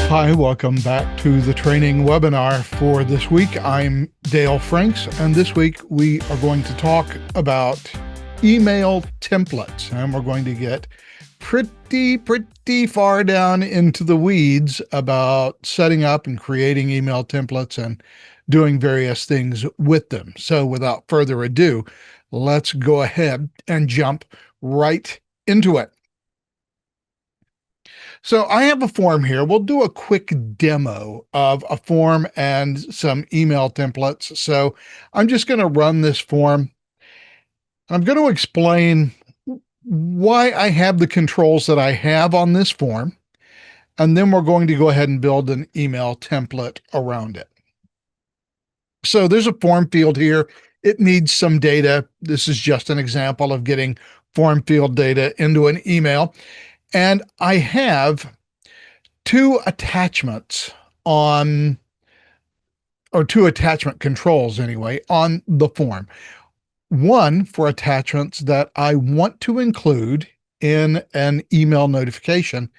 Hi, welcome back to the training webinar for this week. I'm Dale Franks, and this week we are going to talk about email templates, and we're going to get pretty far down into the weeds about setting up and creating email templates and doing various things with them. So without further ado, let's go ahead and jump right into it. So I have a form here. We'll do a quick demo of a form and some email templates. So I'm just going to run this form. I'm going to explain why I have the controls that I have on this form. And then we're going to go ahead and build an email template around it. So there's a form field here. It needs some data. This is just an example of getting form field data into an email. And I have two attachments or two attachment controls anyway, on the form. One for attachments that I want to include in an email notification,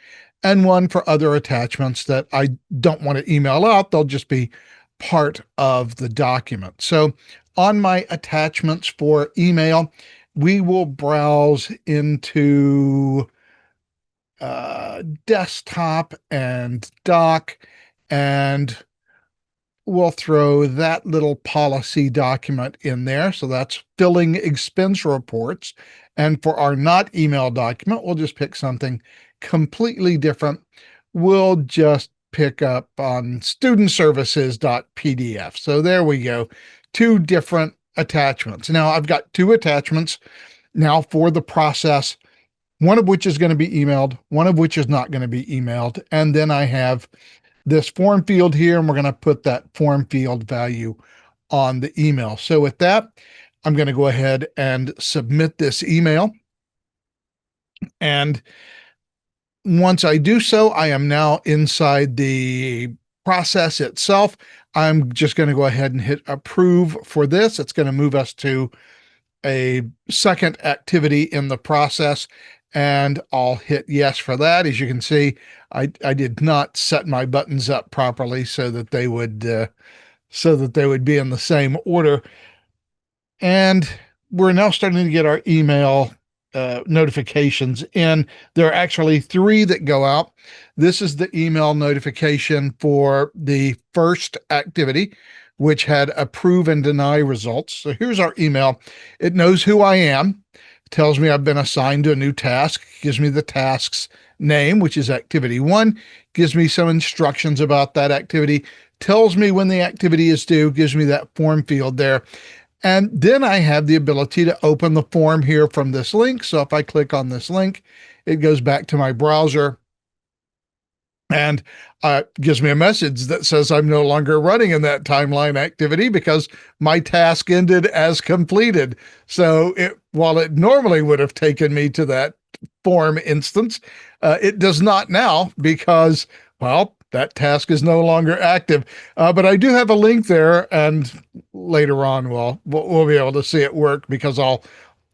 and one for other attachments that I don't want to email out. They'll just be part of the document. So on my attachments for email, we will browse into desktop and doc, and we'll throw that little policy document in there. So that's filling expense reports. And for our not email document, we'll just pick something completely different. We'll just pick up on studentservices.pdf. So there we go. Two different attachments. Now I've got two attachments now for the process, one of which is going to be emailed, one of which is not going to be emailed. And then I have this form field here, and we're going to put that form field value on the email. So with that, I'm going to go ahead and submit this email. And once I do so, I am now inside the process itself. I'm just going to go ahead and hit approve for this. It's going to move us to a second activity in the process, and I'll hit yes for that. As you can see, I did not set my buttons up properly so that they would be in the same order. And we're now starting to get our email notifications in. There are actually three that go out. This is the email notification for the first activity, which had approve and deny results. So here's our email. It knows who I am, tells me I've been assigned to a new task, gives me the task's name, which is activity 1, gives me some instructions about that activity, tells me when the activity is due, gives me that form field there. And then I have the ability to open the form here from this link. So if I click on this link, it goes back to my browser and gives me a message that says I'm no longer running in that timeline activity because my task ended as completed. So while it normally would have taken me to that form instance, it does not now because, well, that task is no longer active. But I do have a link there, and later on we'll be able to see it work because I'll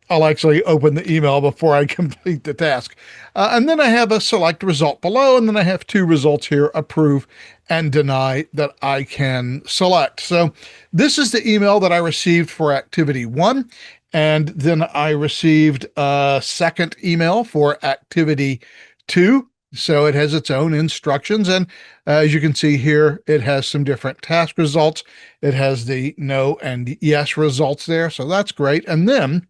actually open the email before I complete the task. And then I have a select result below, and then I have two results here, approve and deny, that I can select. So this is the email that I received for activity 1. And then I received a second email for activity 2. So it has its own instructions. And as you can see here, it has some different task results. It has the no and yes results there. So that's great. And then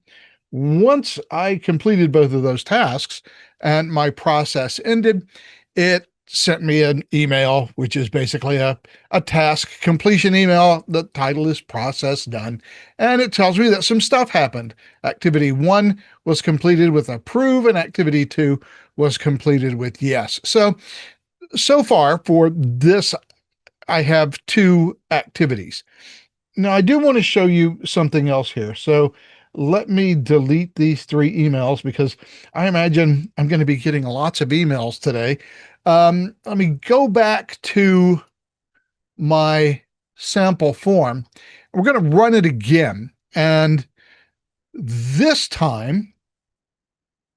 once I completed both of those tasks and my process ended, it sent me an email, which is basically a task completion email. The title is process done. And it tells me that some stuff happened. Activity 1 was completed with approve, and activity 2 was completed with yes. So far for this, I have two activities. Now I do want to show you something else here. So let me delete these three emails because I imagine I'm going to be getting lots of emails today. Let me go back to my sample form. We're going to run it again. And this time,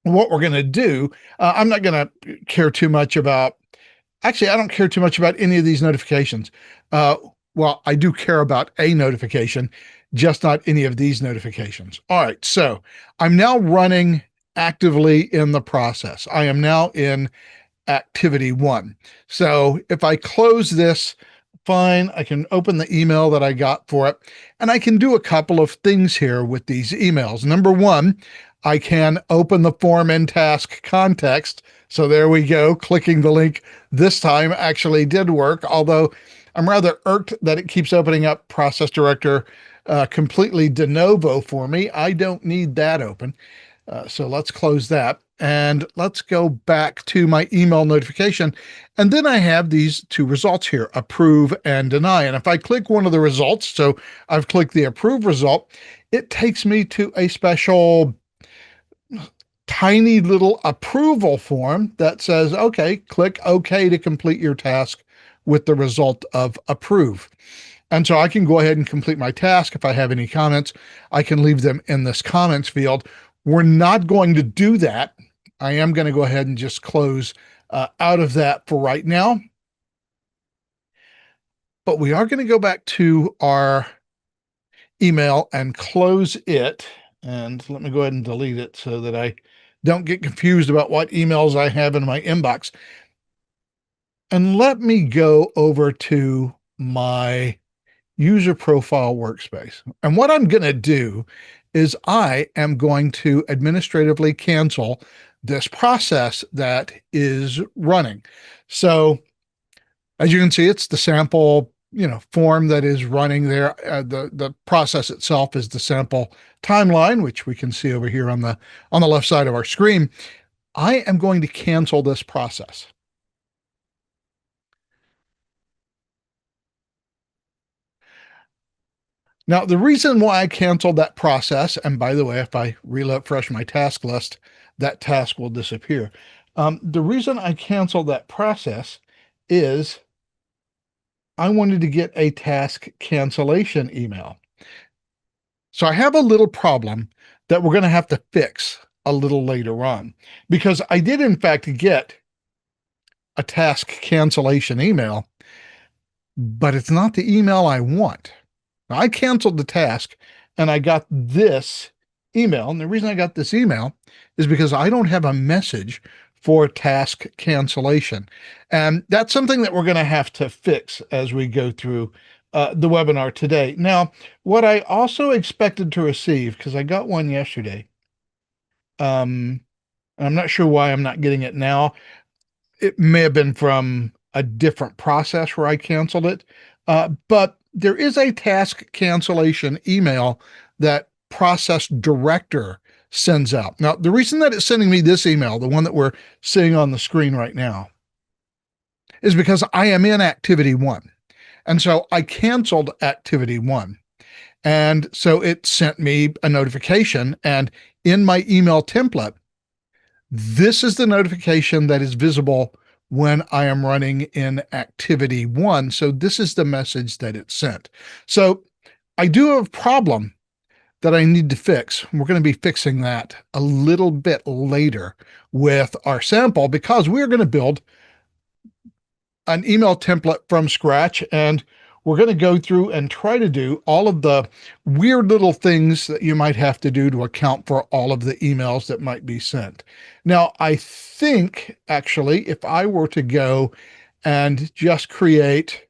what we're going to do, I'm not going to care too much about Actually, I don't care too much about any of these notifications. Uh, well, I do care about a notification, just not any of these notifications. All right, so I'm now running actively in the process. I am now in activity one. So if I close this, fine, I can open the email that I got for it, and I can do a couple of things here with these emails. Number one, I can open the form in task context. So there we go. Clicking the link this time actually did work, although I'm rather irked that it keeps opening up Process Director completely de novo for me. I don't need that open. So let's close that and let's go back to my email notification. And then I have these two results here, approve and deny. And if I click one of the results, so I've clicked the approve result, it takes me to a special tiny little approval form that says, okay, click OK to complete your task with the result of approve. And so I can go ahead and complete my task. If I have any comments, I can leave them in this comments field. We're not going to do that. I am going to go ahead and just close out of that for right now. But we are going to go back to our email and close it. And let me go ahead and delete it so that I don't get confused about what emails I have in my inbox. And let me go over to my user profile workspace. And what I'm going to do is I am going to administratively cancel this process that is running. So as you can see, it's the sample, form that is running there. The process itself is the sample timeline, which we can see over here on the left side of our screen. I am going to cancel this process. Now, the reason why I canceled that process, and by the way, if I refresh my task list, that task will disappear. The reason I canceled that process is I wanted to get a task cancellation email. So I have a little problem that we're going to have to fix a little later on, because I did in fact get a task cancellation email, but it's not the email I want. Now, I canceled the task and I got this email. And the reason I got this email is because I don't have a message for task cancellation. And that's something that we're going to have to fix as we go through the webinar today. Now, what I also expected to receive, because I got one yesterday, I'm not sure why I'm not getting it now. It may have been from a different process where I canceled it. But there is a task cancellation email that Process Director sends out. Now, the reason that it's sending me this email, the one that we're seeing on the screen right now, is because I am in activity one. And so I canceled activity one. And so it sent me a notification. And in my email template, this is the notification that is visible when I am running in activity one. So this is the message that it sent. So I do have a problem that I need to fix. We're going to be fixing that a little bit later with our sample, because we're going to build an email template from scratch, and we're going to go through and try to do all of the weird little things that you might have to do to account for all of the emails that might be sent. Now, I think actually, if I were to go and just create,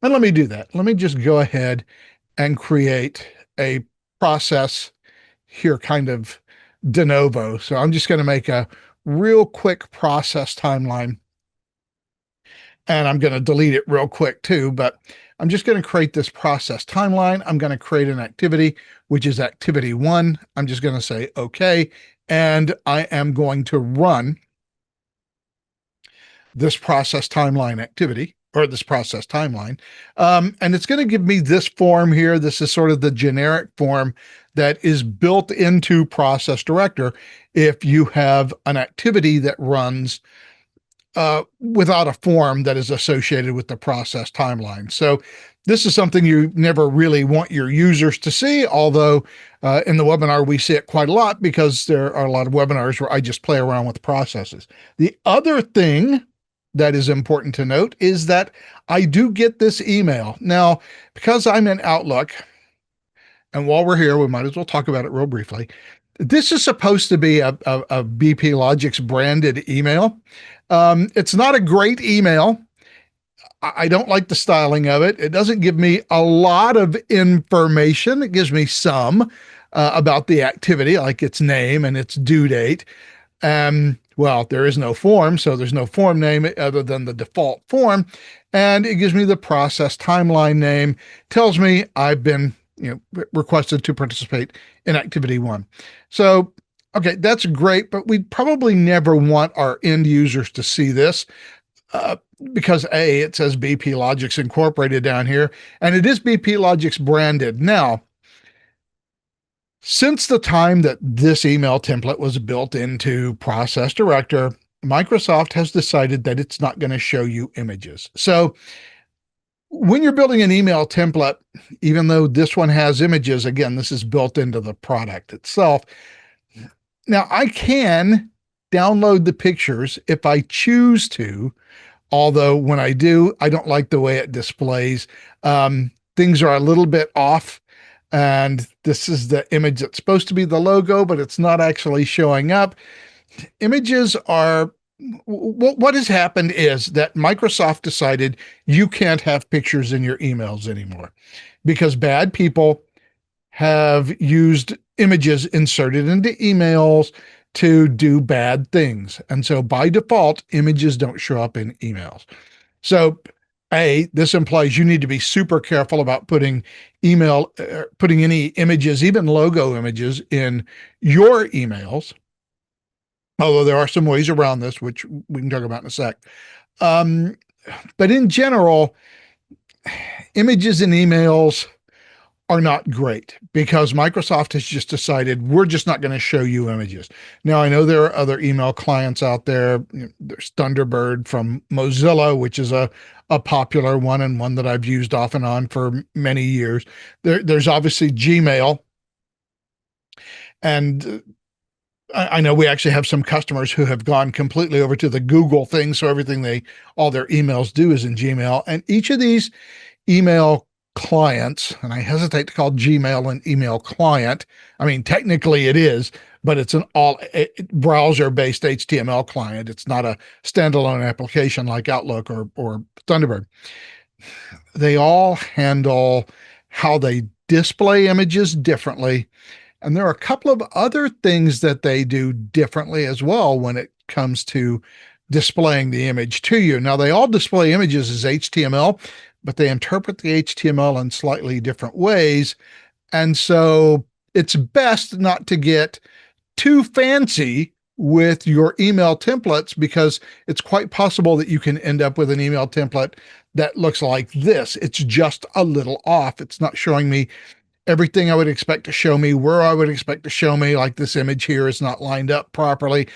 and let me do that. Let me just go ahead and create a process here, kind of de novo. So I'm just going to make a real quick process timeline. And I'm going to delete it real quick too, but I'm just going to create this process timeline. I'm going to create an activity, which is activity one. I'm just going to say, okay. And I am going to run this process timeline activity, or this process timeline. And it's going to give me this form here. This is sort of the generic form that is built into Process Director if you have an activity that runs without a form that is associated with the process timeline. So this is something you never really want your users to see, although in the webinar we see it quite a lot, because there are a lot of webinars where I just play around with processes. The other thing that is important to note is that I do get this email. Now, because I'm in Outlook, and while we're here, we might as well talk about it real briefly. This is supposed to be a BP Logix branded email. It's not a great email. I don't like the styling of it. It doesn't give me a lot of information. It gives me some about the activity, like its name and its due date. Well, there is no form, so there's no form name other than the default form. And it gives me the process timeline name, tells me I've been requested to participate in activity one. So, okay, that's great, but we probably never want our end users to see this because A, it says BP Logix Incorporated down here, and it is BP Logix branded. Now, since the time that this email template was built into Process Director, Microsoft has decided that it's not going to show you images. So when you're building an email template, even though this one has images, again, this is built into the product itself. Now, I can download the pictures if I choose to, although when I do, I don't like the way it displays. Things are a little bit off. And this is the image that's supposed to be the logo, but it's not actually showing up. Images are, what has happened is that Microsoft decided you can't have pictures in your emails anymore because bad people have used images inserted into emails to do bad things. And so by default, images don't show up in emails. So this implies you need to be super careful about putting any images, even logo images, in your emails. Although there are some ways around this, which we can talk about in a sec. But in general, images in emails are not great because Microsoft has just decided we're just not going to show you images. Now, I know there are other email clients out there. There's Thunderbird from Mozilla, which is a popular one and one that I've used off and on for many years. There's obviously Gmail. And I know we actually have some customers who have gone completely over to the Google thing. So all their emails do is in Gmail. And each of these email clients, and I hesitate to call Gmail an email client. I mean, technically it is, but it's an all browser-based HTML client. It's not a standalone application like Outlook or Thunderbird. They all handle how they display images differently. And there are a couple of other things that they do differently as well when it comes to displaying the image to you. Now, they all display images as HTML, but they interpret the HTML in slightly different ways. And so it's best not to get too fancy with your email templates because it's quite possible that you can end up with an email template that looks like this. It's just a little off. It's not showing me everything I would expect to show me, where I would expect to show me, like this image here is not lined up properly.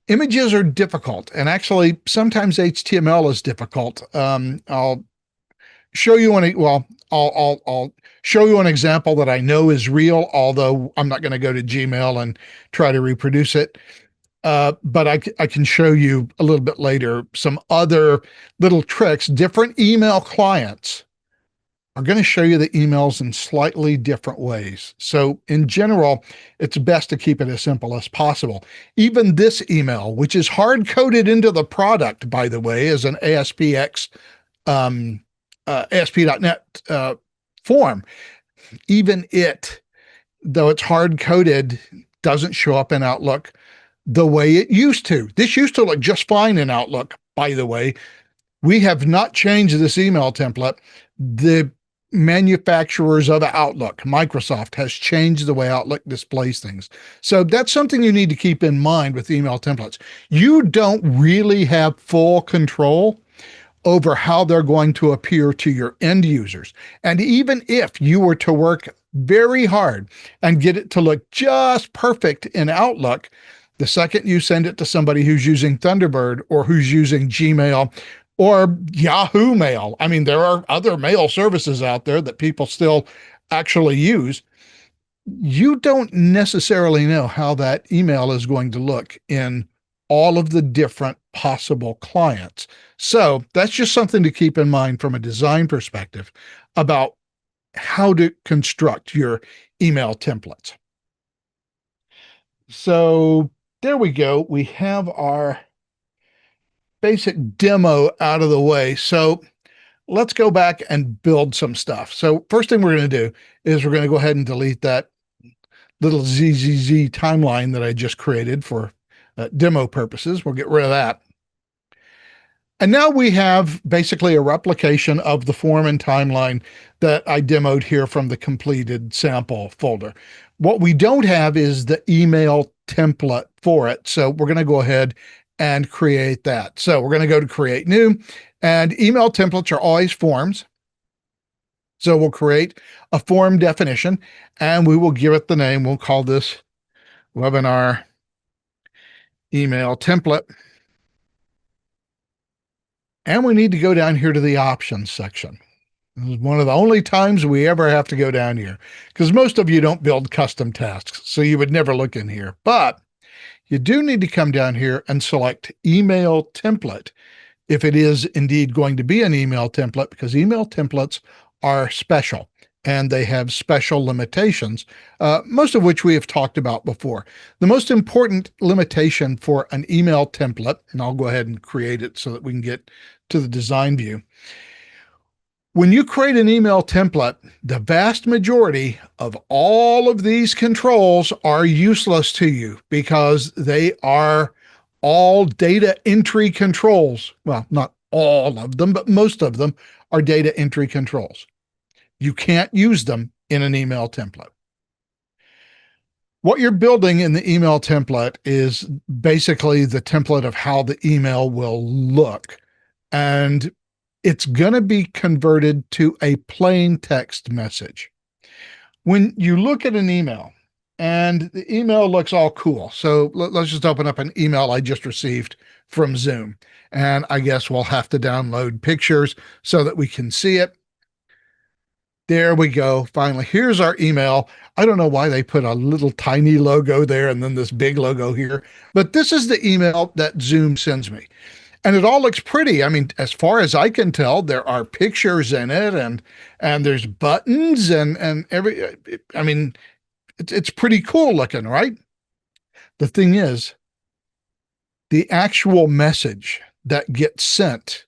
Images are difficult, and actually sometimes HTML is difficult. I'll show you I'll show you an example that I know is real, although I'm not going to go to Gmail and try to reproduce it. But I can show you a little bit later some other little tricks. Different email clients are going to show you the emails in slightly different ways. So in general, it's best to keep it as simple as possible. Even this email, which is hard-coded into the product, by the way, as an ASPX, ASP.NET form, even it, though it's hard-coded, doesn't show up in Outlook the way it used to. This used to look just fine in Outlook, by the way. We have not changed this email template. The manufacturers of Outlook, Microsoft, has changed the way Outlook displays things. So that's something you need to keep in mind with email templates. You don't really have full control over how they're going to appear to your end users. And even if you were to work very hard and get it to look just perfect in Outlook, the second you send it to somebody who's using Thunderbird or who's using Gmail or Yahoo Mail. I mean, there are other mail services out there that people still actually use. You don't necessarily know how that email is going to look in all of the different possible clients. So that's just something to keep in mind from a design perspective about how to construct your email templates. So there we go. We have our basic demo out of the way. So let's go back and build some stuff. So first thing we're going to do is we're going to go ahead and delete that little ZZZ timeline that I just created for demo purposes. We'll get rid of that. And now we have basically a replication of the form and timeline that I demoed here from the completed sample folder. What we don't have is the email template for it. So we're going to go ahead and create that. So we're going to go to create new, and email templates are always forms. So we'll create a form definition and we will give it the name. We'll call this webinar email template. And we need to go down here to the options section. This is one of the only times we ever have to go down here, because most of you don't build custom tasks, so you would never look in here. But you do need to come down here and select email template if it is indeed going to be an email template, because email templates are special and they have special limitations, most of which we have talked about before. The most important limitation for an email template, and I'll go ahead and create it so that we can get to the design view. When you create an email template, the vast majority of all of these controls are useless to you because they are all data entry controls. Well, not all of them, but most of them are data entry controls. You can't use them in an email template. What you're building in the email template is basically the template of how the email will look. And it's going to be converted to a plain text message. When you look at an email and the email looks all cool. So let's just open up an email I just received from Zoom. And I guess we'll have to download pictures so that we can see it. There we go. Finally, here's our email. I don't know why they put a little tiny logo there and then this big logo here, but this is the email that Zoom sends me. And it all looks pretty. I mean, as far as I can tell, there are pictures in it and there's buttons and I mean, it's pretty cool looking, right? The thing is, the actual message that gets sent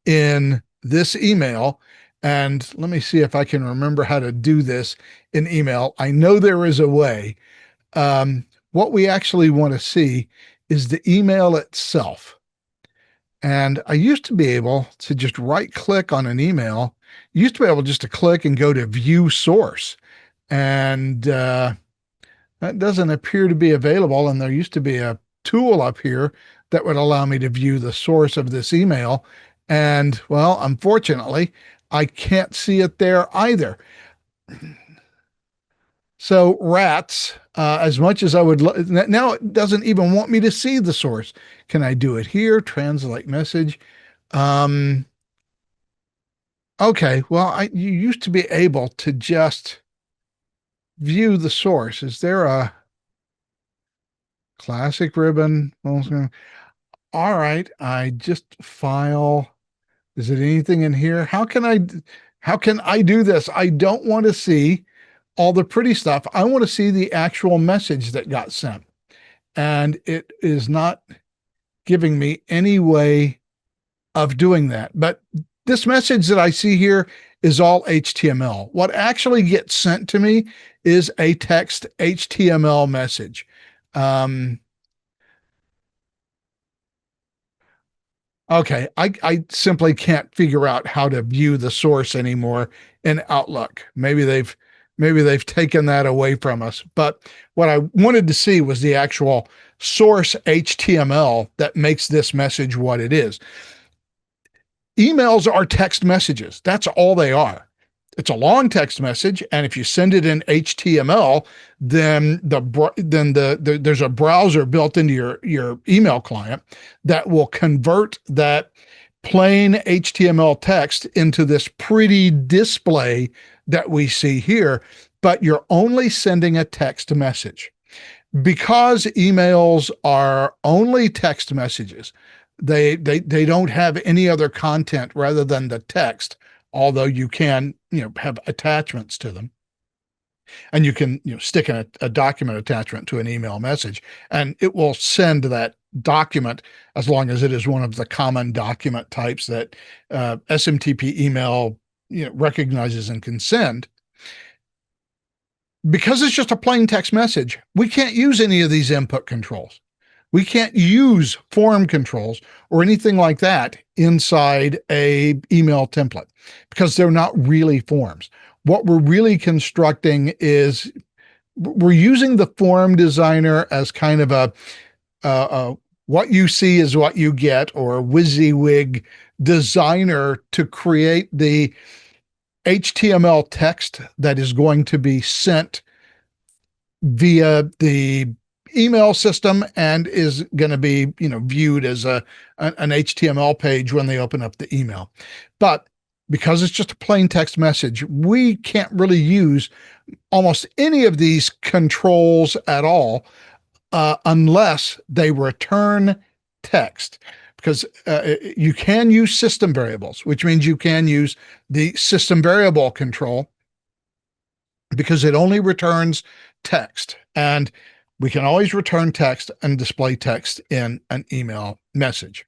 in this email, and let me see if I can remember how to do this in email. I know there is a way. What we actually want to see is the email itself. And I used to be able to just right click on an email. You used to be able just to click and go to view source. And that doesn't appear to be available. And there used to be a tool up here that would allow me to view the source of this email. And well, unfortunately, I can't see it there either. So rats, as much as I would, now it doesn't even want me to see the source. Can I do it here? Translate message. Okay, well, you used to be able to just view the source. Is there a classic ribbon? All right, I just file. Is it anything in here? How can I do this? I don't want to see all the pretty stuff. I want to see the actual message that got sent. And it is not giving me any way of doing that. But this message that I see here is all HTML. What actually gets sent to me is a text HTML message. Okay, I simply can't figure out how to view the source anymore in Outlook. Maybe they've taken that away from us. But what I wanted to see was the actual source HTML that makes this message what it is. Emails are text messages. That's all they are. It's a long text message, and if you send it in HTML, then there's a browser built into your email client that will convert that plain HTML text into this pretty display that we see here, but you're only sending a text message. Because emails are only text messages, they don't have any other content rather than the text, although you can, have attachments to them. And you can, stick in a document attachment to an email message, and it will send that document as long as it is one of the common document types that SMTP email recognizes and can send. Because it's just a plain text message, we can't use any of these input controls. We can't use form controls or anything like that inside a email template because they're not really forms. What we're really constructing is we're using the form designer as kind of a what you see is what you get, or WYSIWYG designer to create the HTML text that is going to be sent via the email system and is going to be, viewed as an HTML page when they open up the email. But because it's just a plain text message, we can't really use almost any of these controls at all unless they return text. Because you can use system variables, which means you can use the system variable control because it only returns text. And we can always return text and display text in an email message.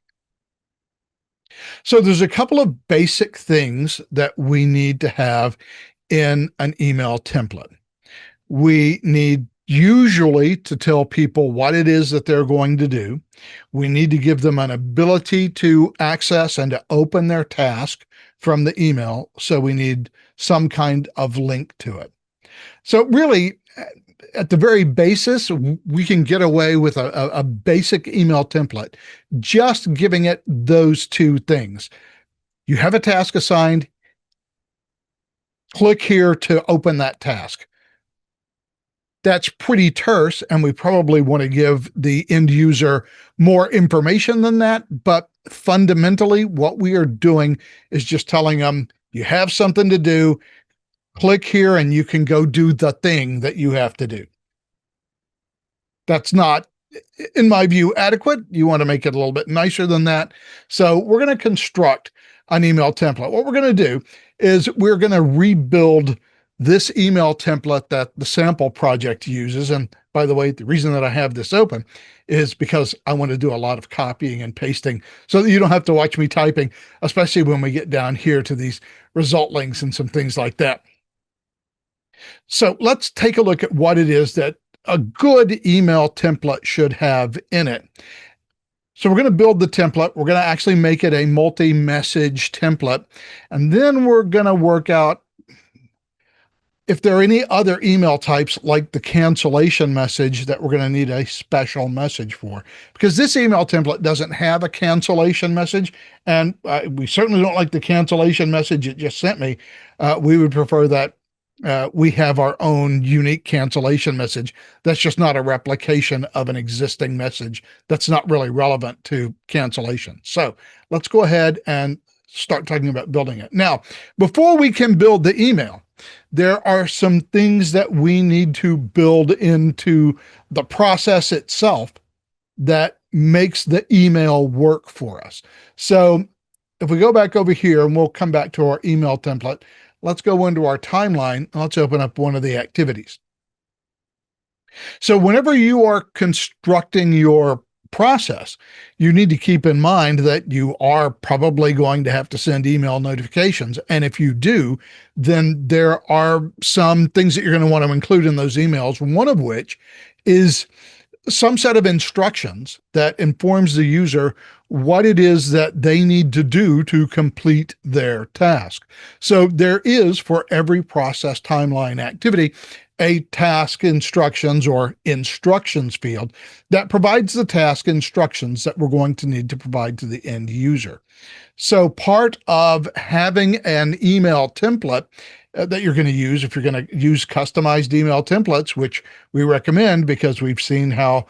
So there's a couple of basic things that we need to have in an email template. We need usually to tell people what it is that they're going to do. We need to give them an ability to access and to open their task from the email. So we need some kind of link to it. So really, at the very basis, we can get away with a basic email template, just giving it those two things. You have a task assigned, click here to open that task. That's pretty terse, and we probably want to give the end user more information than that. But fundamentally, what we are doing is just telling them, you have something to do, click here and you can go do the thing that you have to do. That's not, in my view, adequate. You want to make it a little bit nicer than that. So we're going to construct an email template. What we're going to do is we're going to rebuild this email template that the sample project uses. And by the way, the reason that I have this open is because I want to do a lot of copying and pasting so that you don't have to watch me typing, especially when we get down here to these result links and some things like that. So let's take a look at what it is that a good email template should have in it. So we're going to build the template. We're going to actually make it a multi-message template. And then we're going to work out if there are any other email types like the cancellation message that we're going to need a special message for. Because this email template doesn't have a cancellation message, and we certainly don't like the cancellation message it just sent me. We would prefer that we have our own unique cancellation message that's just not a replication of an existing message that's not really relevant to cancellation. So let's go ahead and start talking about building it. Now, before we can build the email, there are some things that we need to build into the process itself that makes the email work for us. So if we go back over here and we'll come back to our email template, let's go into our timeline and let's open up one of the activities. So whenever you are constructing your process, you need to keep in mind that you are probably going to have to send email notifications. And if you do, then there are some things that you're going to want to include in those emails, one of which is some set of instructions that informs the user what it is that they need to do to complete their task. So there is, for every process timeline activity, a task instructions or instructions field that provides the task instructions that we're going to need to provide to the end user. So part of having an email template that you're going to use, if you're going to use customized email templates, which we recommend because we've seen how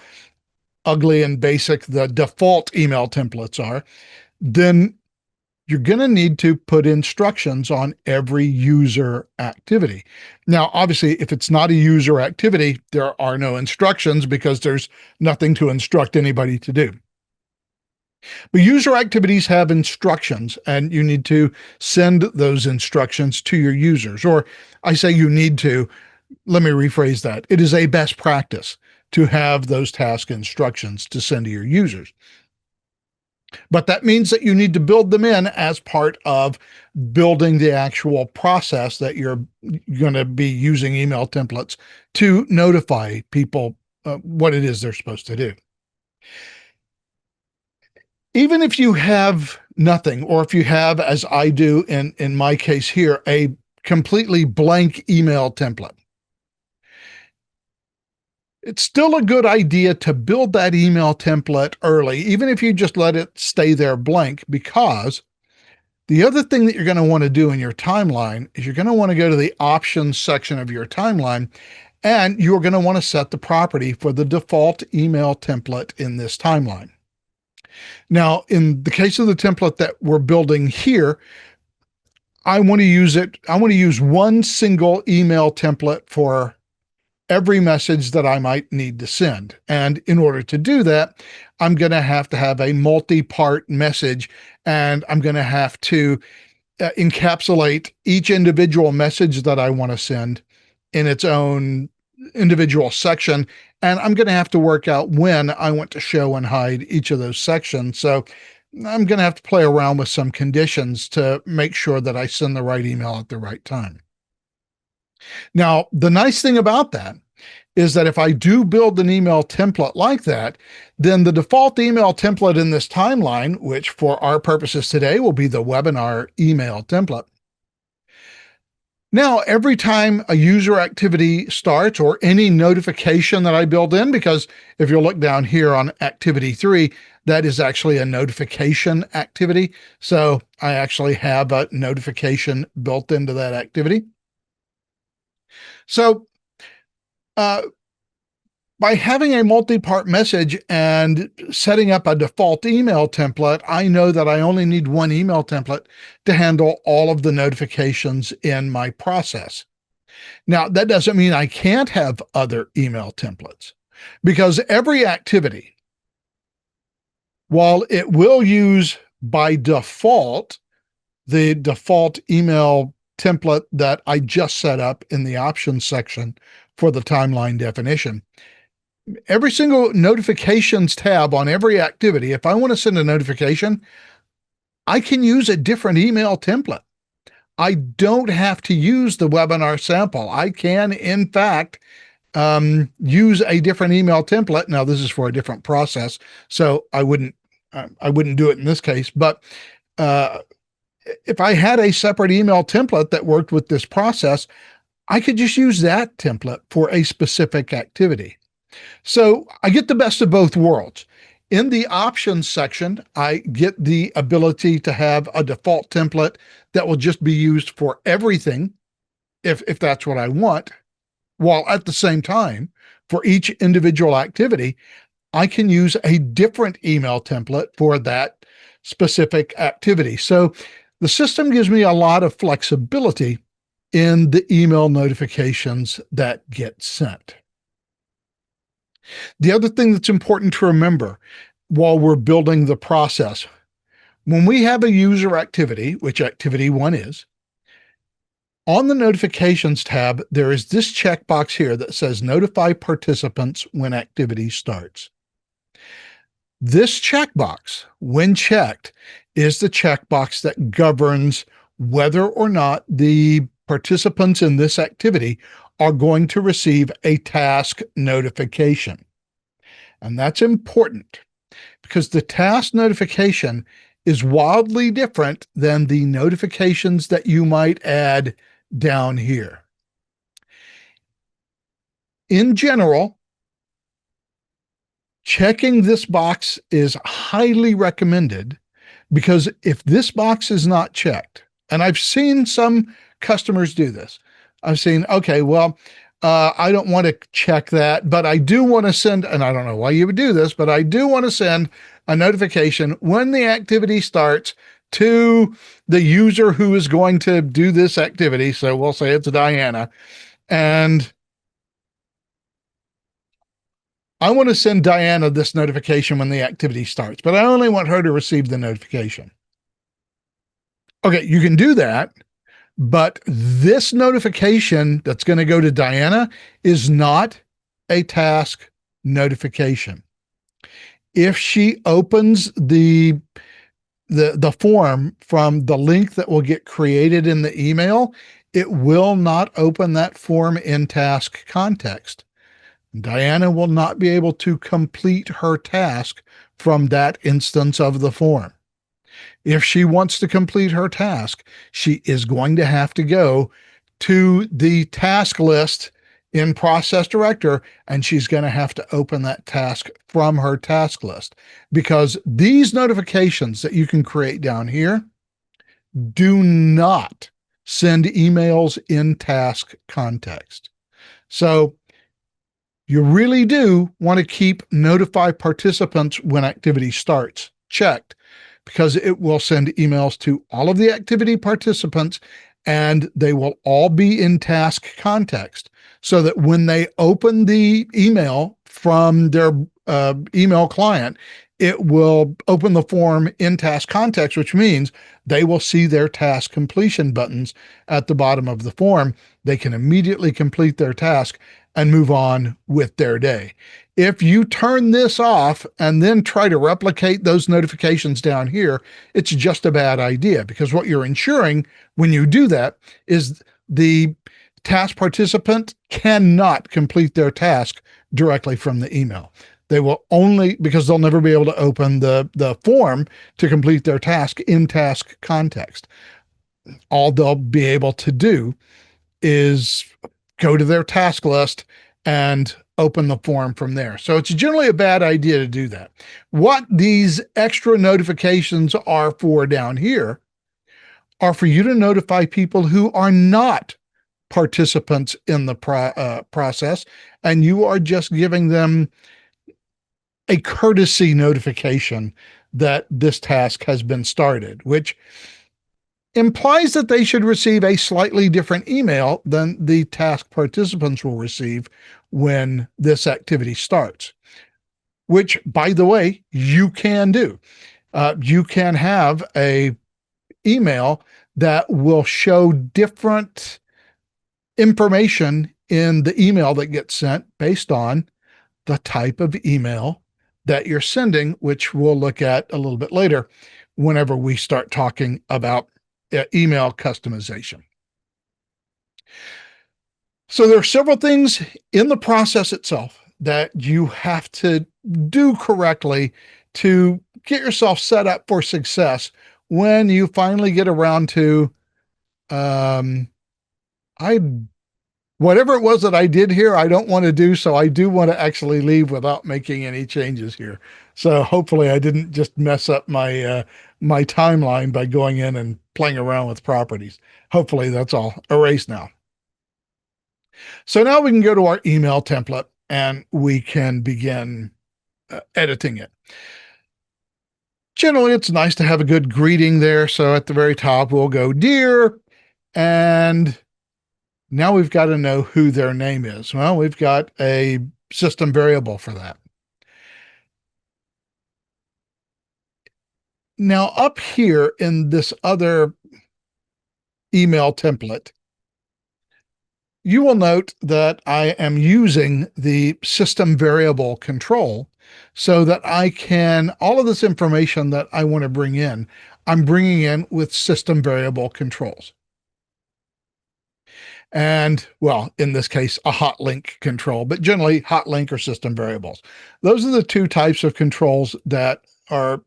ugly and basic the default email templates are, then you're going to need to put instructions on every user activity. Now, obviously, if it's not a user activity, there are no instructions because there's nothing to instruct anybody to do. But user activities have instructions, and you need to send those instructions to your users. Or I say you need to, let me rephrase that. It is a best practice to have those task instructions to send to your users. But that means that you need to build them in as part of building the actual process that you're going to be using email templates to notify people what it is they're supposed to do. Even if you have nothing, or if you have, as I do in my case here, a completely blank email template, it's still a good idea to build that email template early, even if you just let it stay there blank, because the other thing that you're going to want to do in your timeline is you're going to want to go to the options section of your timeline, and you're going to want to set the property for the default email template in this timeline. Now, in the case of the template that we're building here, I want to use one single email template for every message that I might need to send. And in order to do that, I'm going to have a multi-part message, and I'm going to have to encapsulate each individual message that I want to send in its own individual section. And I'm going to have to work out when I want to show and hide each of those sections. So I'm going to have to play around with some conditions to make sure that I send the right email at the right time. Now, the nice thing about that is that if I do build an email template like that, then the default email template in this timeline, which for our purposes today will be the webinar email template. Now, every time a user activity starts, or any notification that I build in, because if you look down here on activity 3, that is actually a notification activity. So I actually have a notification built into that activity. So by having a multi-part message and setting up a default email template, I know that I only need one email template to handle all of the notifications in my process. Now, that doesn't mean I can't have other email templates, because every activity, while it will use by default the default email template that I just set up in the options section for the timeline definition, every single notifications tab on every activity, if I want to send a notification, I can use a different email template. I don't have to use the webinar sample. I can, in fact, use a different email template. Now, this is for a different process, so I wouldn't do it in this case. But if I had a separate email template that worked with this process, I could just use that template for a specific activity. So I get the best of both worlds. In the options section, I get the ability to have a default template that will just be used for everything, if that's what I want, while at the same time, for each individual activity, I can use a different email template for that specific activity. So the system gives me a lot of flexibility in the email notifications that get sent. The other thing that's important to remember while we're building the process, when we have a user activity, which activity 1 is, on the notifications tab, there is this checkbox here that says notify participants when activity starts. This checkbox, when checked, is the checkbox that governs whether or not the participants in this activity are going to receive a task notification. And that's important because the task notification is wildly different than the notifications that you might add down here. In general, checking this box is highly recommended, because if this box is not checked, and I've seen some customers do this, I've seen, okay, well, I don't want to check that, but I do want to send, and I don't know why you would do this, but I do want to send a notification when the activity starts to the user who is going to do this activity. So we'll say it's Diana. And I want to send Diana this notification when the activity starts, but I only want her to receive the notification. Okay, you can do that, but this notification that's going to go to Diana is not a task notification. If she opens the form from the link that will get created in the email, it will not open that form in task context. Diana will not be able to complete her task from that instance of the form. If she wants to complete her task, she is going to have to go to the task list in Process Director, and she's going to have to open that task from her task list, because these notifications that you can create down here do not send emails in task context. So you really do want to keep notify participants when activity starts checked, because it will send emails to all of the activity participants and they will all be in task context, so that when they open the email from their email client, it will open the form in task context, which means they will see their task completion buttons at the bottom of the form. They can immediately complete their task and move on with their day. If you turn this off and then try to replicate those notifications down here, it's just a bad idea, because what you're ensuring when you do that is the task participant cannot complete their task directly from the email. They will only, because they'll never be able to open the form to complete their task in task context. All they'll be able to do is go to their task list and open the form from there. So it's generally a bad idea to do that. What these extra notifications are for down here are for you to notify people who are not participants in the process, and you are just giving them a courtesy notification that this task has been started, which implies that they should receive a slightly different email than the task participants will receive when this activity starts, which, by the way, you can do. You can have a email that will show different information in the email that gets sent based on the type of email that you're sending, which we'll look at a little bit later whenever we start talking about email customization. So there are several things in the process itself that you have to do correctly to get yourself set up for success when you finally get around to whatever it was that I did here, I don't want to do. So I do want to actually leave without making any changes here. So hopefully I didn't just mess up my my timeline by going in and playing around with properties. Hopefully that's all erased now. So now we can go to our email template and we can begin editing it. Generally, it's nice to have a good greeting there. So at the very top, we'll go dear, and now we've got to know who their name is. Well, we've got a system variable for that. Now up here in this other email template, you will note that I am using the system variable control so that I can, all of this information that I want to bring in, I'm bringing in with system variable controls. And, well, in this case, a hot link control, but generally hot link or system variables. Those are the two types of controls that are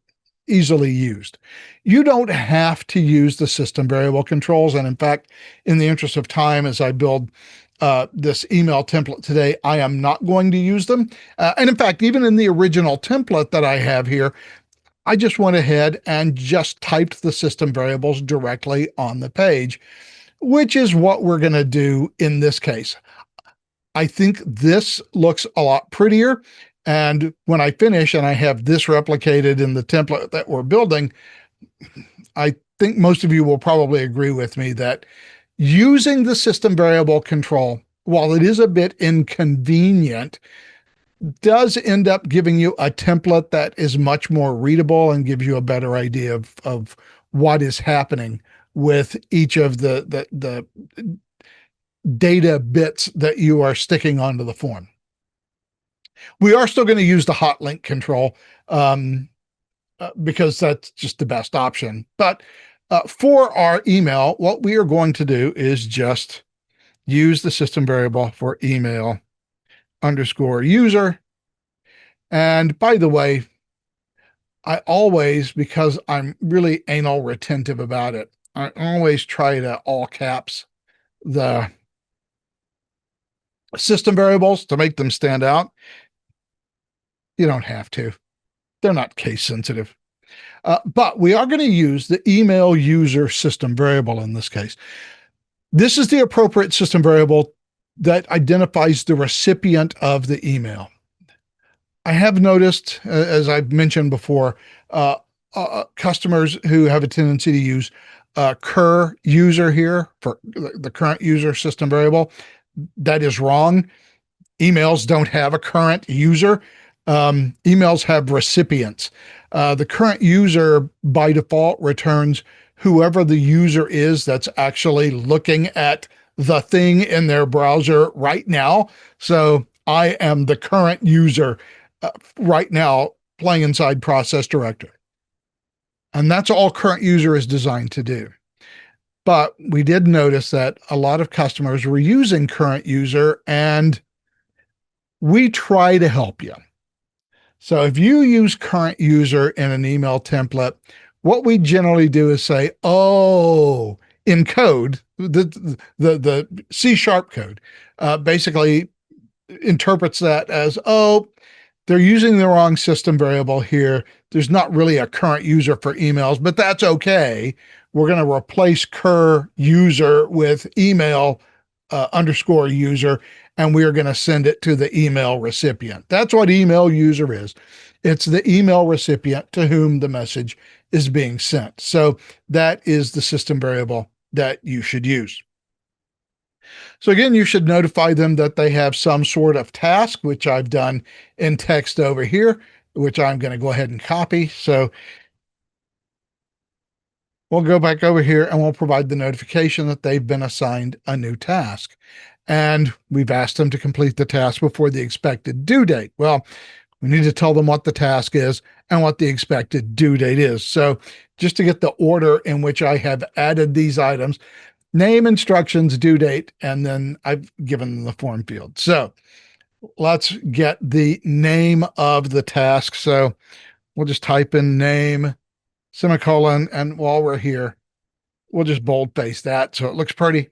easily used. You don't have to use the system variable controls. And in fact, in the interest of time, as I build this email template today, I am not going to use them. And in fact, even in the original template that I have here, I just went ahead and just typed the system variables directly on the page, which is what we're going to do in this case. I think this looks a lot prettier. And when I finish and I have this replicated in the template that we're building, I think most of you will probably agree with me that using the system variable control, while it is a bit inconvenient, does end up giving you a template that is much more readable and gives you a better idea of what is happening with each of the data bits that you are sticking onto the form. We are still going to use the hot link control because that's just the best option. But for our email, what we are going to do is just use the system variable for email underscore user. And by the way, I always, because I'm really anal retentive about it, I always try to all caps the system variables to make them stand out. You don't have to. They're not case sensitive. But we are going to use the email user system variable in this case. This is the appropriate system variable that identifies the recipient of the email. I have noticed, as I've mentioned before, customers who have a tendency to use cur user here for the current user system variable. That is wrong. Emails don't have a current user. Emails have recipients. The current user by default returns whoever the user is that's actually looking at the thing in their browser right now. So I am the current user right now playing inside Process Director. And that's all current user is designed to do. But we did notice that a lot of customers were using current user, and we try to help you. So if you use current user in an email template, what we generally do is say, oh, in code, the C# code basically interprets that as, oh, they're using the wrong system variable here. There's not really a current user for emails, but that's okay. We're going to replace cur user with email underscore user, and we are going to send it to the email recipient. That's what email user is. It's the email recipient to whom the message is being sent. So that is the system variable that you should use. So again, you should notify them that they have some sort of task, which I've done in text over here, which I'm going to go ahead and copy. So we'll go back over here and we'll provide the notification that they've been assigned a new task. And we've asked them to complete the task before the expected due date. Well, we need to tell them what the task is and what the expected due date is. So just to get the order in which I have added these items, name, instructions, due date, and then I've given them the form field. So let's get the name of the task. So we'll just type in name, semicolon, and while we're here, we'll just boldface that so it looks pretty.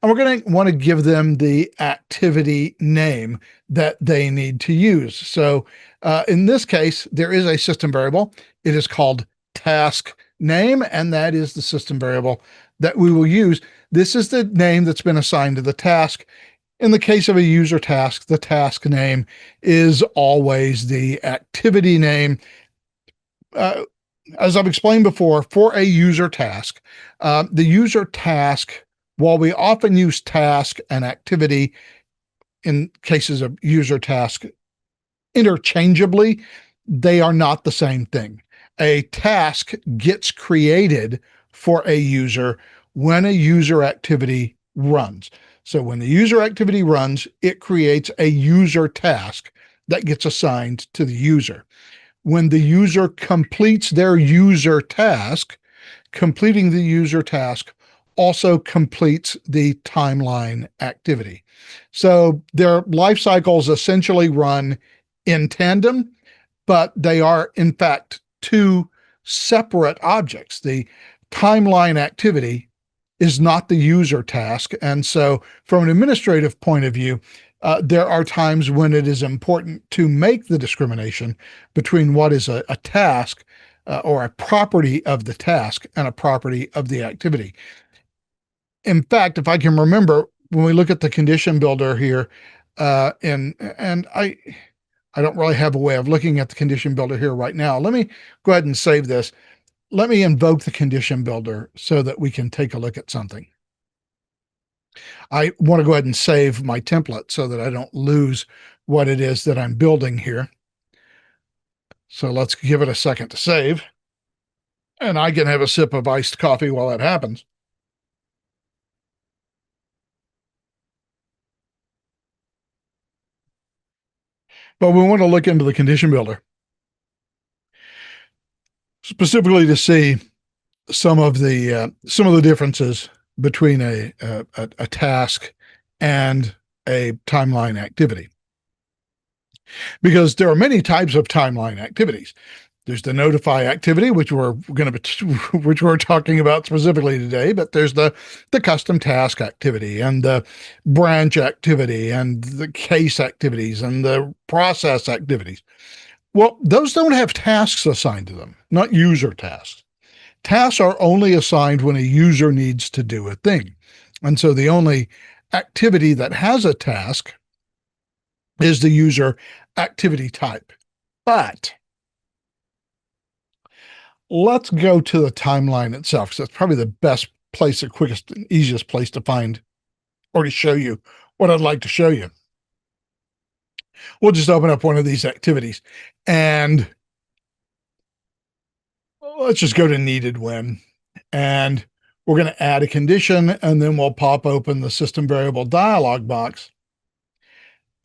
And we're going to want to give them the activity name that they need to use. So in this case, there is a system variable. It is called task name, and that is the system variable that we will use. This is the name that's been assigned to the task. In the case of a user task, the task name is always the activity name. As I've explained before, for a user task, the user task, while we often use task and activity in cases of user task interchangeably, they are not the same thing. A task gets created for a user when a user activity runs. So when the user activity runs, it creates a user task that gets assigned to the user. When the user completes their user task, completing the user task also completes the timeline activity. So their life cycles essentially run in tandem, but they are in fact two separate objects. The timeline activity is not the user task. And so from an administrative point of view, there are times when it is important to make the discrimination between what is a task or a property of the task and a property of the activity. In fact, if I can remember, when we look at the condition builder here, and I don't really have a way of looking at the condition builder here right now. Let me go ahead and save this. let me invoke the condition builder so that we can take a look at something. I want to go ahead and save my template so that I don't lose what it is that I'm building here. So let's give it a second to save. And I can have a sip of iced coffee while that happens. But we want to look into the condition builder specifically to see some of the differences between a task and a timeline activity, because there are many types of timeline activities. There's the notify activity, which which we're talking about specifically today, but there's the custom task activity and the branch activity and the case activities and the process activities. Well, those don't have tasks assigned to them, not user tasks. Tasks are only assigned when a user needs to do a thing. And so the only activity that has a task is the user activity type. But let's go to the timeline itself, because that's probably the best place, the quickest and easiest place to find or to show you what I'd like to show you. We'll just open up one of these activities and let's just go to needed when, and we're going to add a condition, and then we'll pop open the system variable dialog box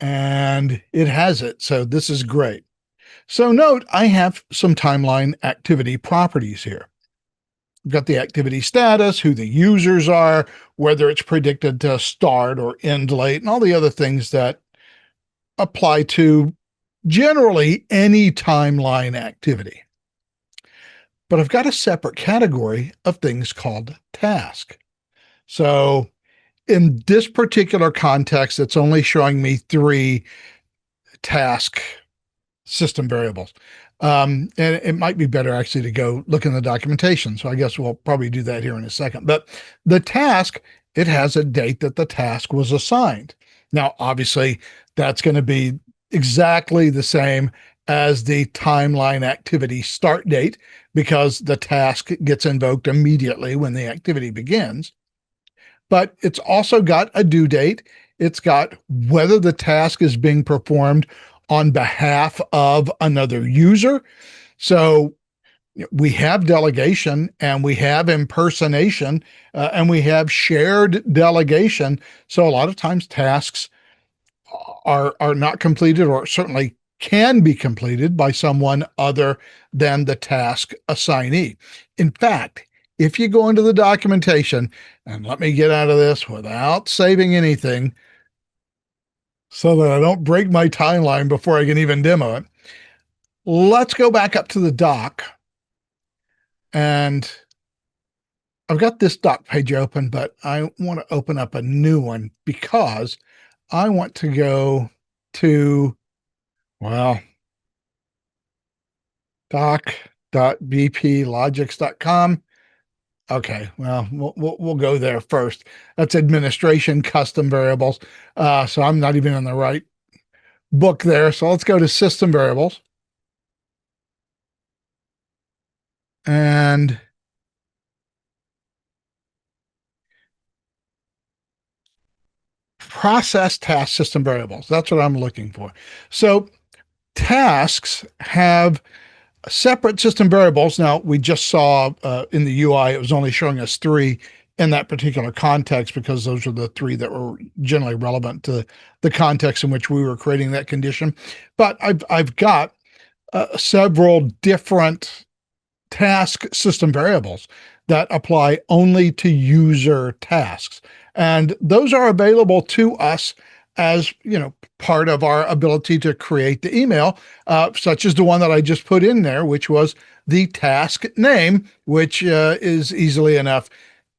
and it has it. So this is great. So note, I have some timeline activity properties here. I've got the activity status, who the users are, whether it's predicted to start or end late, and all the other things that apply to generally any timeline activity. But I've got a separate category of things called task. So in this particular context, it's only showing me 3 task system variables. And it might be better actually to go look in the documentation. So I guess we'll probably do that here in a second. But the task, it has a date that the task was assigned. Now, obviously, that's going to be exactly the same as the timeline activity start date, because the task gets invoked immediately when the activity begins. But it's also got a due date. It's got whether the task is being performed on behalf of another user. So we have delegation and we have impersonation and we have shared delegation. So a lot of times tasks are not completed, or certainly can be completed by someone other than the task assignee. In fact, if you go into the documentation, and let me get out of this without saving anything so that I don't break my timeline before I can even demo it. Let's go back up to the doc. And I've got this doc page open, but I want to open up a new one because I want to go to, well, doc.bplogix.com. Okay, well, we'll go there first. That's administration custom variables. So I'm not even in the right book there. So let's go to system variables. And process task system variables. That's what I'm looking for. So tasks have separate system variables. Now, we just saw in the UI, it was only showing us 3 in that particular context, because those are the 3 that were generally relevant to the context in which we were creating that condition. But I've got several different task system variables that apply only to user tasks. And those are available to us as, part of our ability to create the email, such as the one that I just put in there, which was the task name, which is easily enough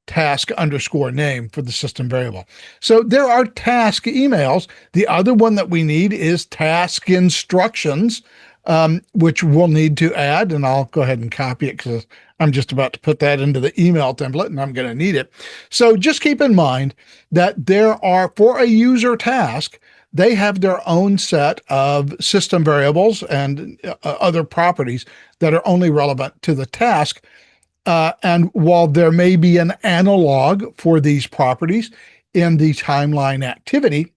task_name for the system variable. So there are task emails. The other one that we need is task instructions, which we'll need to add, and I'll go ahead and copy it because I'm just about to put that into the email template and I'm going to need it. So just keep in mind that there are, for a user task, they have their own set of system variables and other properties that are only relevant to the task. And while there may be an analog for these properties in the timeline activity,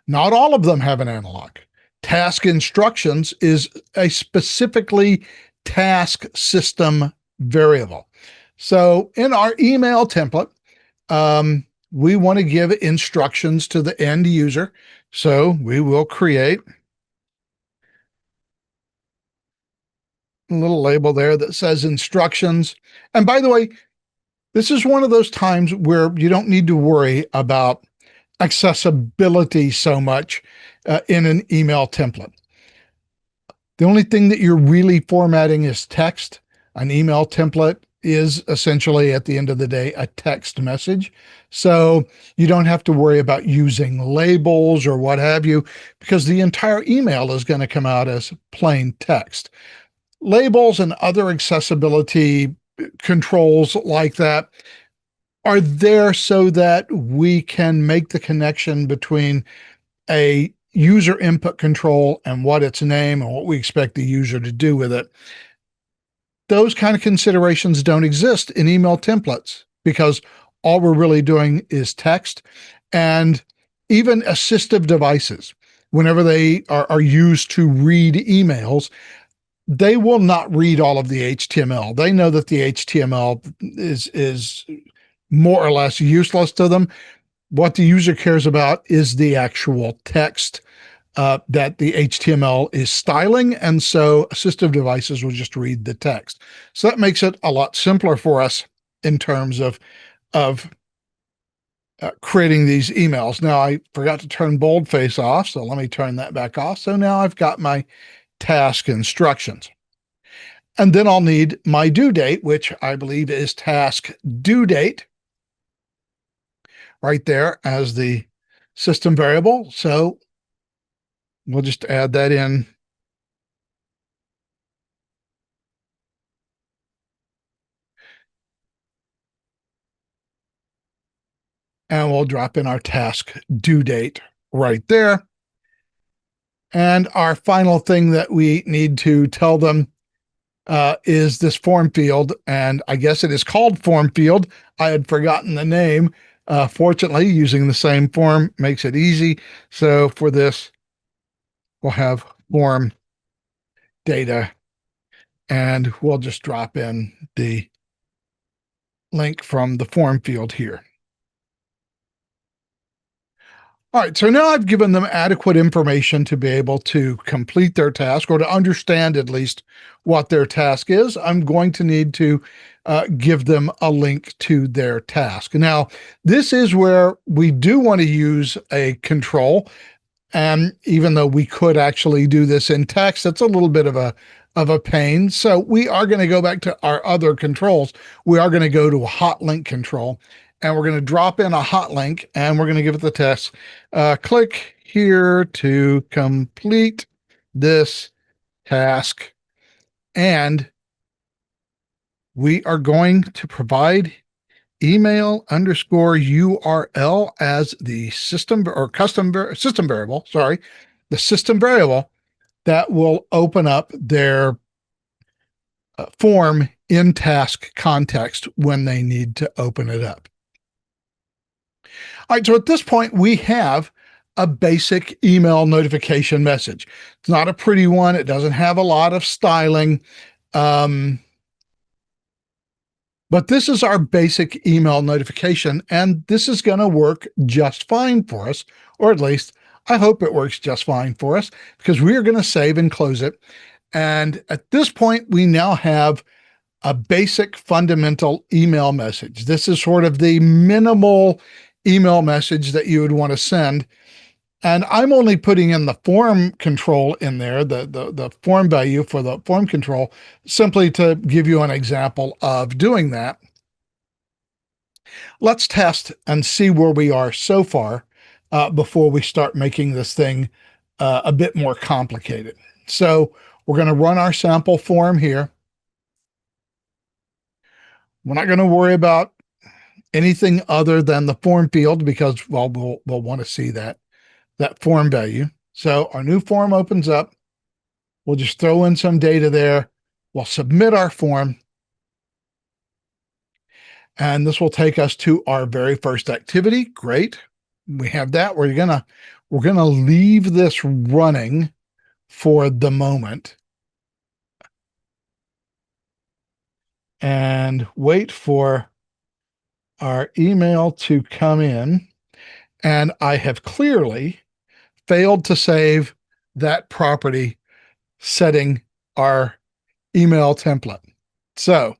not all of them have an analog. Task instructions is a specifically task system variable. So in our email template, we want to give instructions to the end user. So we will create a little label there that says instructions. And by the way, this is one of those times where you don't need to worry about accessibility so much in an email template. The only thing that you're really formatting is text. An email template is essentially, at the end of the day, a text message. So you don't have to worry about using labels or what have you, because the entire email is going to come out as plain text. Labels and other accessibility controls like that are there so that we can make the connection between a user input control and what its name and what we expect the user to do with it. Those kind of considerations don't exist in email templates because all we're really doing is text. And even assistive devices, whenever they are used to read emails, they will not read all of the HTML. They know that the HTML is more or less useless to them. What the user cares about is the actual text that the HTML is styling. And so assistive devices will just read the text. So that makes it a lot simpler for us in terms of creating these emails. Now, I forgot to turn boldface off, so let me turn that back off. So now I've got my task instructions. And then I'll need my due date, which I believe is task due date, right there as the system variable. So we'll just add that in. And we'll drop in our task due date right there. And our final thing that we need to tell them is this form field. And I guess it is called form field. I had forgotten the name. Fortunately, using the same form makes it easy. So for this, we'll have form data, and we'll just drop in the link from the form field here. All right, so now I've given them adequate information to be able to complete their task, or to understand at least what their task is. I'm going to need to give them a link to their task. Now, this is where we do want to use a control. And even though we could actually do this in text, it's a little bit of a pain. So we are going to go back to our other controls. We are going to go to a hot link control, and we're going to drop in a hot link, and we're going to give it the test. Click here to complete this task. And we are going to provide email underscore URL as the system or system variable, sorry, the system variable that will open up their form in task context when they need to open it up. All right, so at this point, we have a basic email notification message. It's not a pretty one. It doesn't have a lot of styling. But this is our basic email notification, and this is going to work just fine for us, or at least I hope it works just fine for us, because we are going to save and close it. And at this point, we now have a basic fundamental email message. This is sort of the minimal email message that you would want to send. And I'm only putting in the form control in there, the form value for the form control, simply to give you an example of doing that. Let's test and see where we are so far before we start making this thing a bit more complicated. So we're going to run our sample form here. We're not going to worry about anything other than the form field because, well, we'll want to see that form value. So our new form opens up. We'll just throw in some data there. We'll submit our form. And this will take us to our very first activity. Great. We have that. We're gonna leave this running for the moment and wait for our email to come in. And I have clearly failed to save that property setting our email template. So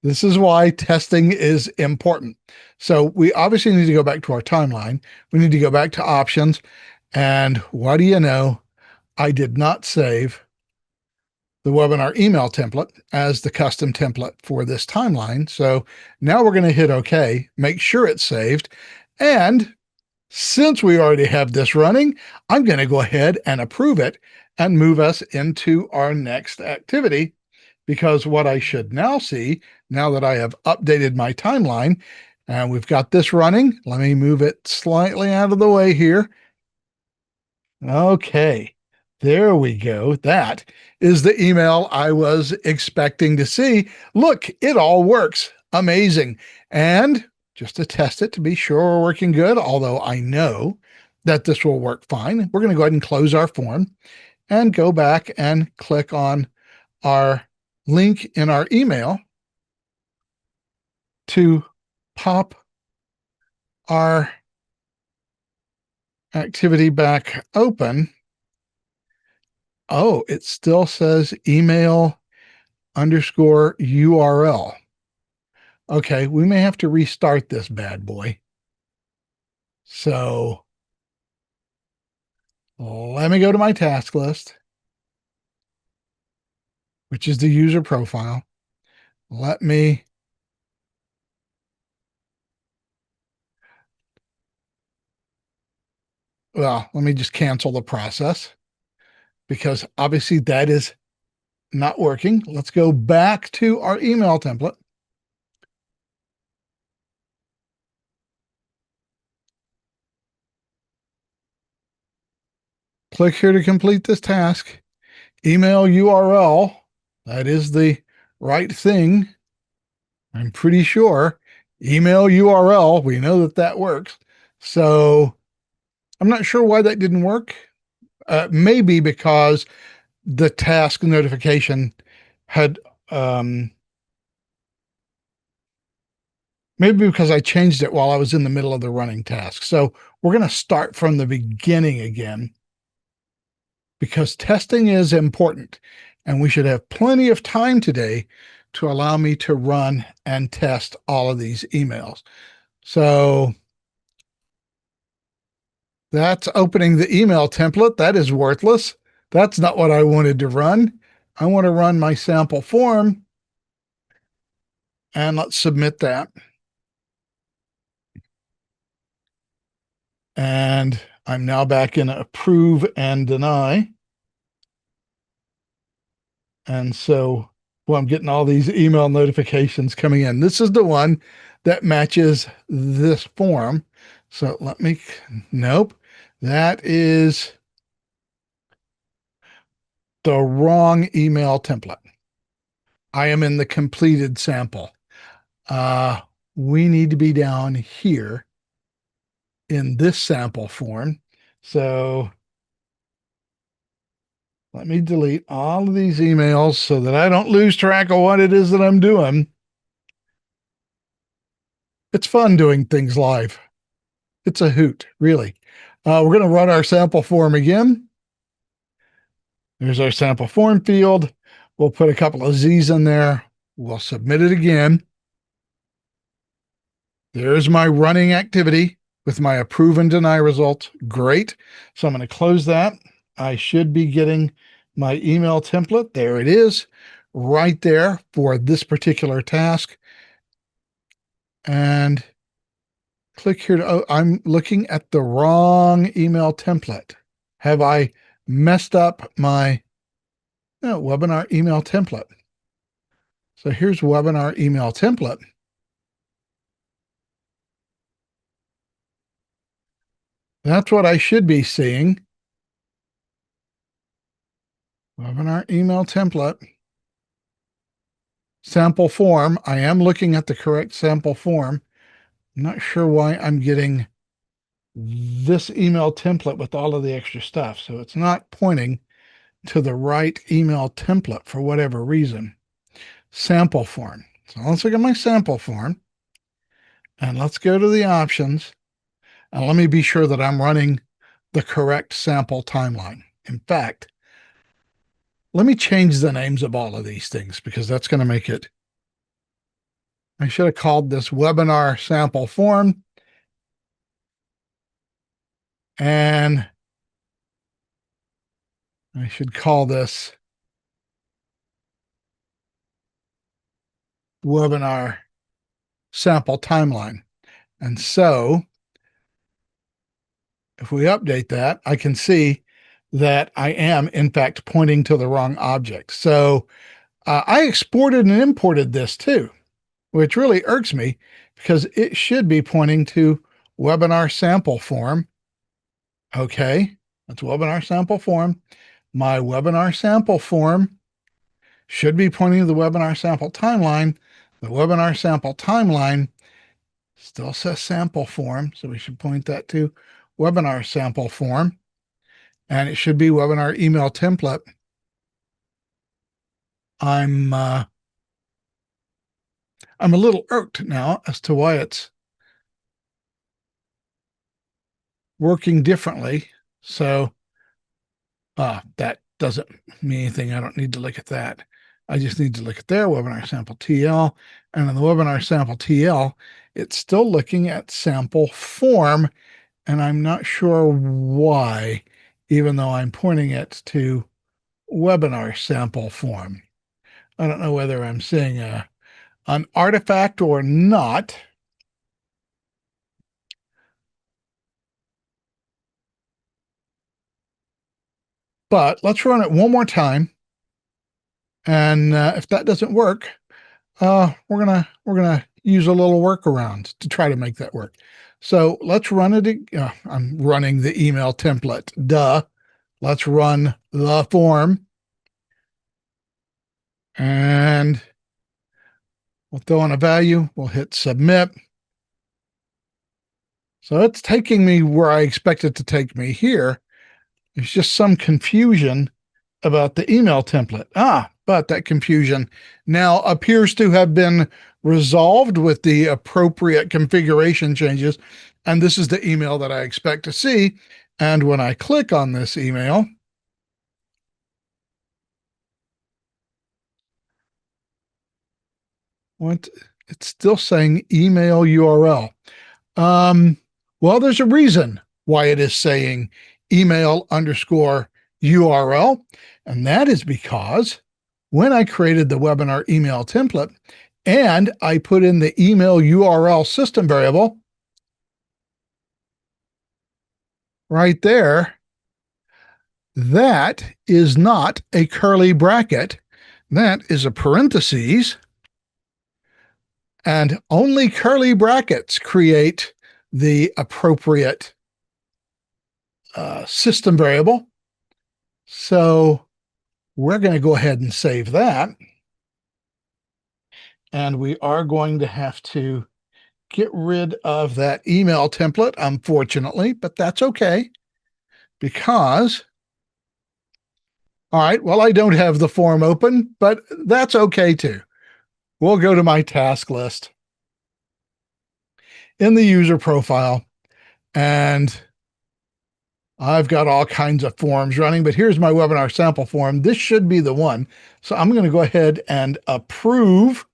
this is why testing is important. So we obviously need to go back to our timeline. We need to go back to options. And what do you know? I did not save the webinar email template as the custom template for this timeline. So now we're going to hit OK, make sure it's saved. And since we already have this running, I'm going to go ahead and approve it and move us into our next activity, because what I should now see, now that I have updated my timeline and we've got this running, let me move it slightly out of the way here. Okay, there we go. That is the email I was expecting to see. Look, it all works. Amazing. And just to test it to be sure we're working good, although I know that this will work fine, we're going to go ahead and close our form and go back and click on our link in our email to pop our activity back open. Oh, it still says email underscore URL. Okay, we may have to restart this bad boy. So let me go to my task list, which is the user profile. Let me just cancel the process because obviously that is not working. Let's go back to our email template. Click here to complete this task. Email URL. That is the right thing. I'm pretty sure. Email URL. We know that that works. So I'm not sure why that didn't work. Maybe because the task notification had, maybe because I changed it while I was in the middle of the running task. So we're going to start from the beginning again, because testing is important and we should have plenty of time today to allow me to run and test all of these emails. So that's opening the email template. That is worthless. That's not what I wanted to run. I want to run my sample form, and let's submit that. And I'm now back in approve and deny. And so, well, I'm getting all these email notifications coming in. This is the one that matches this form. So let me, nope, that is the wrong email template. I am in the completed sample. We need to be down here in this sample form. So let me delete all of these emails so that I don't lose track of what it is that I'm doing. It's fun doing things live. It's a hoot, really. We're going to run our sample form again. There's our sample form field. We'll put a couple of Z's in there. We'll submit it again. There's my running activity with my approve and deny results. Great. So I'm going to close that. I should be getting my email template. There it is, right there for this particular task. And click here to, oh, I'm looking at the wrong email template. Have I messed up my webinar email template? So here's webinar email template. That's what I should be seeing. Webinar email template. sample form. I am looking at the correct sample form. I'm not sure why I'm getting this email template with all of the extra stuff. So it's not pointing to the right email template for whatever reason. Sample form. So let's look at my sample form and let's go to the options and let me be sure that I'm running the correct sample timeline. In fact, let me change the names of all of these things because that's going to make it. I should have called this webinar sample form, and I should call this webinar sample timeline. And so if we update that, I can see that I am in fact pointing to the wrong object. So I exported and imported this too, which really irks me because it should be pointing to webinar sample form. Okay, that's webinar sample form. My webinar sample form should be pointing to the webinar sample timeline. The webinar sample timeline still says sample form, so we should point that to webinar sample form. And it should be webinar email template. I'm a little irked now as to why it's working differently. So that doesn't mean anything. I don't need to look at that. I just need to look at their webinar sample TL. And in the webinar sample TL, it's still looking at sample form. And I'm not sure why, even though I'm pointing it to webinar sample form. I don't know whether I'm seeing an artifact or not. But let's run it one more time. And if that doesn't work, we're gonna use a little workaround to try to make that work. So let's run it. I'm running the email template. Duh. Let's run the form. And we'll throw in a value. We'll hit submit. So it's taking me where I expect it to take me here. There's just some confusion about the email template. But that confusion now appears to have been resolved with the appropriate configuration changes. And this is the email that I expect to see. And when I click on this email, it's still saying email URL. Well, there's a reason why it is saying email underscore URL. And that is because when I created the webinar email template and I put in the email URL system variable right there, that is not a curly bracket. That is a parentheses. And only curly brackets create the appropriate system variable. So we're going to go ahead and save that. And we are going to have to get rid of that email template, unfortunately, but that's okay because, all right, well, I don't have the form open, but that's okay too. We'll go to my task list in the user profile, and I've got all kinds of forms running, but here's my webinar sample form. This should be the one. So I'm going to go ahead and approve.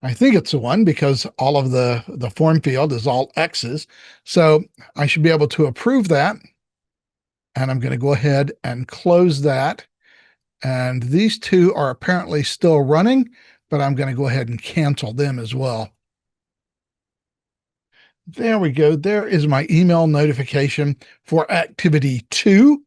I think it's the one because all of the form field is all X's. So I should be able to approve that. And I'm going to go ahead and close that. And these two are apparently still running, but I'm going to go ahead and cancel them as well. There we go. There is my email notification for activity 2.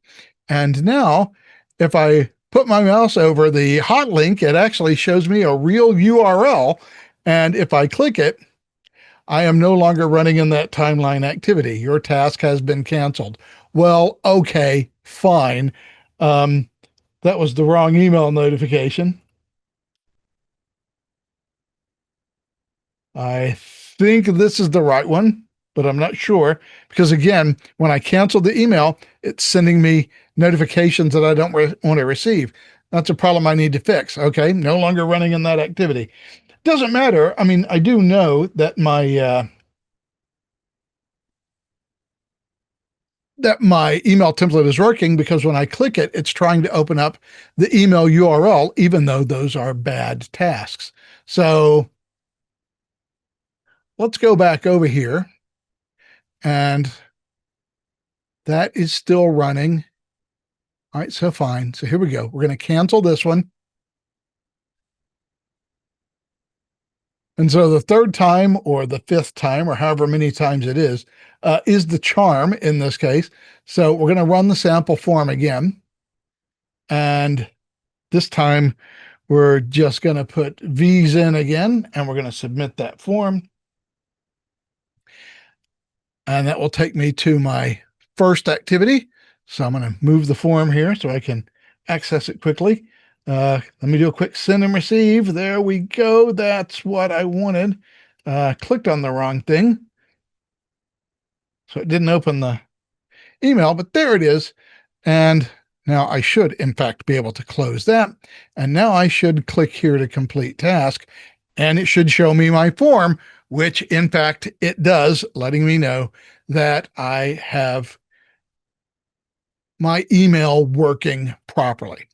And now if I put my mouse over the hot link, it actually shows me a real URL. And if I click it, I am no longer running in that timeline activity. Your task has been canceled. Well, okay, fine. That was the wrong email notification. I think this is the right one, but I'm not sure because again, when I cancel the email, it's sending me notifications that I don't want to receive. That's a problem I need to fix. Okay, no longer running in that activity. Doesn't matter. I mean, I do know that my email template is working because when I click it, it's trying to open up the email URL, even though those are bad tasks. So let's go back over here, and that is still running. All right, so fine. So here we go. We're going to cancel this one. And so the third time or the fifth time or however many times it is the charm in this case. So we're going to run the sample form again. And this time we're just going to put V's in again, and we're going to submit that form. And that will take me to my first activity. So I'm going to move the form here so I can access it quickly. Let me do a quick send and receive. There we go. That's what I wanted. Clicked on the wrong thing. So it didn't open the email, but there it is. And now I should, in fact, be able to close that. And now I should click here to complete task, and it should show me my form, which in fact it does, letting me know that I have my email working properly.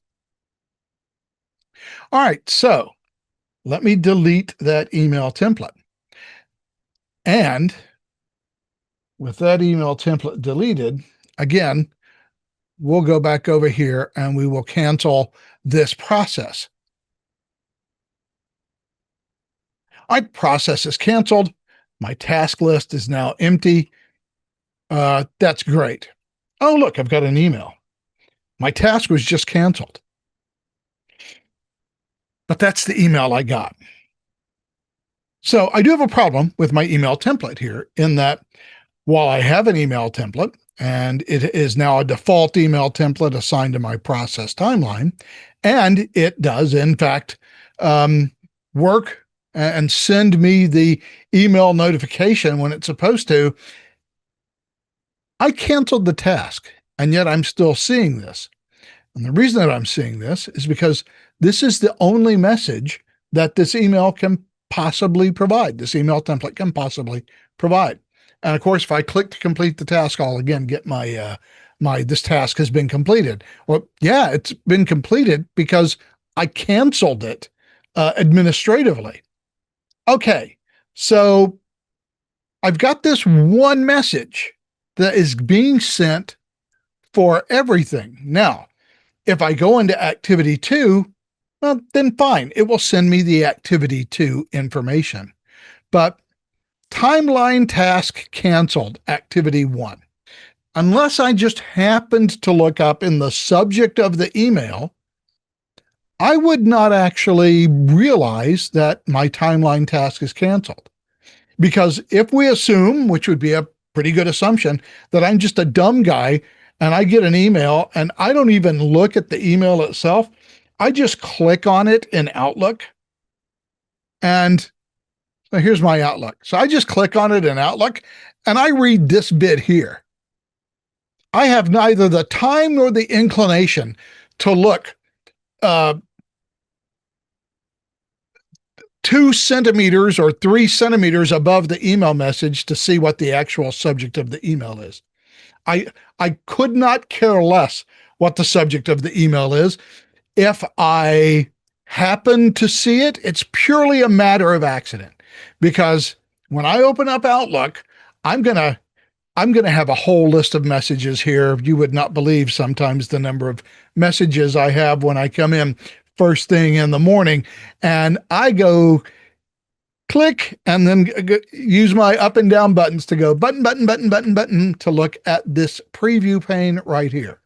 All right, so let me delete that email template. And with that email template deleted, again, we'll go back over here and we will cancel this process. All right, process is canceled. My task list is now empty. That's great. Oh, look, I've got an email. My task was just canceled. But that's the email I got. So I do have a problem with my email template here in that while I have an email template and it is now a default email template assigned to my process timeline, and it does, in fact, work and send me the email notification when it's supposed to, I canceled the task, and yet I'm still seeing this. And the reason that I'm seeing this is because this is the only message that this email can possibly provide. This email template can possibly provide. And of course, if I click to complete the task, I'll again get my this task has been completed. Well, yeah, it's been completed because I canceled it administratively. Okay, so I've got this one message that is being sent for everything. Now, if I go into activity 2, well, then fine, it will send me the activity 2 information. But timeline task canceled, activity 1. Unless I just happened to look up in the subject of the email, I would not actually realize that my timeline task is canceled. Because if we assume, which would be a pretty good assumption, that I'm just a dumb guy and I get an email and I don't even look at the email itself, I just click on it in Outlook. And so here's my Outlook. So I just click on it in Outlook and I read this bit here. I have neither the time nor the inclination to look 2 centimeters or 3 centimeters above the email message to see what the actual subject of the email is. I could not care less what the subject of the email is. If I happen to see it, it's purely a matter of accident, because when I open up Outlook, I'm going to have a whole list of messages here. You would not believe sometimes the number of messages I have when I come in first thing in the morning, and I go click and then use my up and down buttons to go button, button, button, button, button to look at this preview pane right here.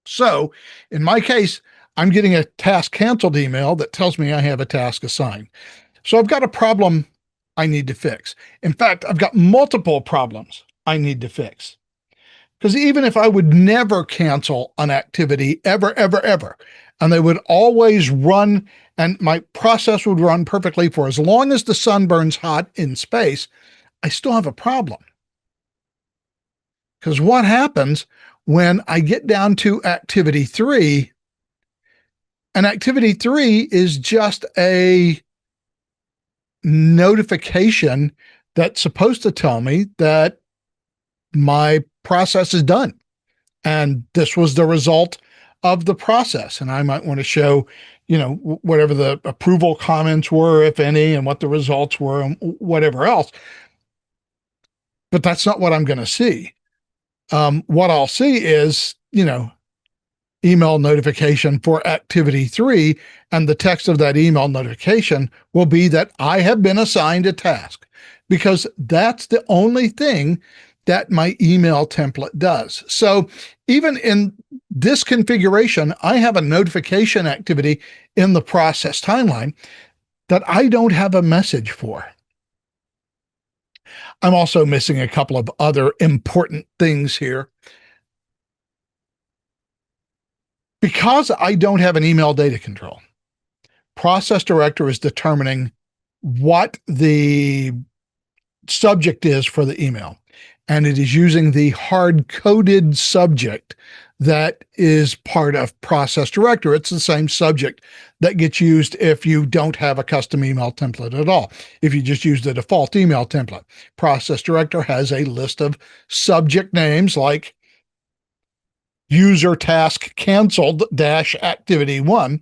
So in my case, I'm getting a task canceled email that tells me I have a task assigned. So I've got a problem I need to fix. In fact, I've got multiple problems I need to fix. Because even if I would never cancel an activity ever, ever, ever, and they would always run and my process would run perfectly for as long as the sun burns hot in space, I still have a problem. Because what happens when I get down to activity 3, and activity 3 is just a notification that's supposed to tell me that my process is done. And this was the result of the process. And I might want to show, whatever the approval comments were, if any, and what the results were, and whatever else. But that's not what I'm going to see. What I'll see is, email notification for activity 3. And the text of that email notification will be that I have been assigned a task, because that's the only thing that my email template does. So even in this configuration, I have a notification activity in the process timeline that I don't have a message for. I'm also missing a couple of other important things here. Because I don't have an email data control, Process Director is determining what the subject is for the email. And it is using the hard-coded subject that is part of Process Director. It's the same subject that gets used if you don't have a custom email template at all. If you just use the default email template, Process Director has a list of subject names like user task canceled dash activity 1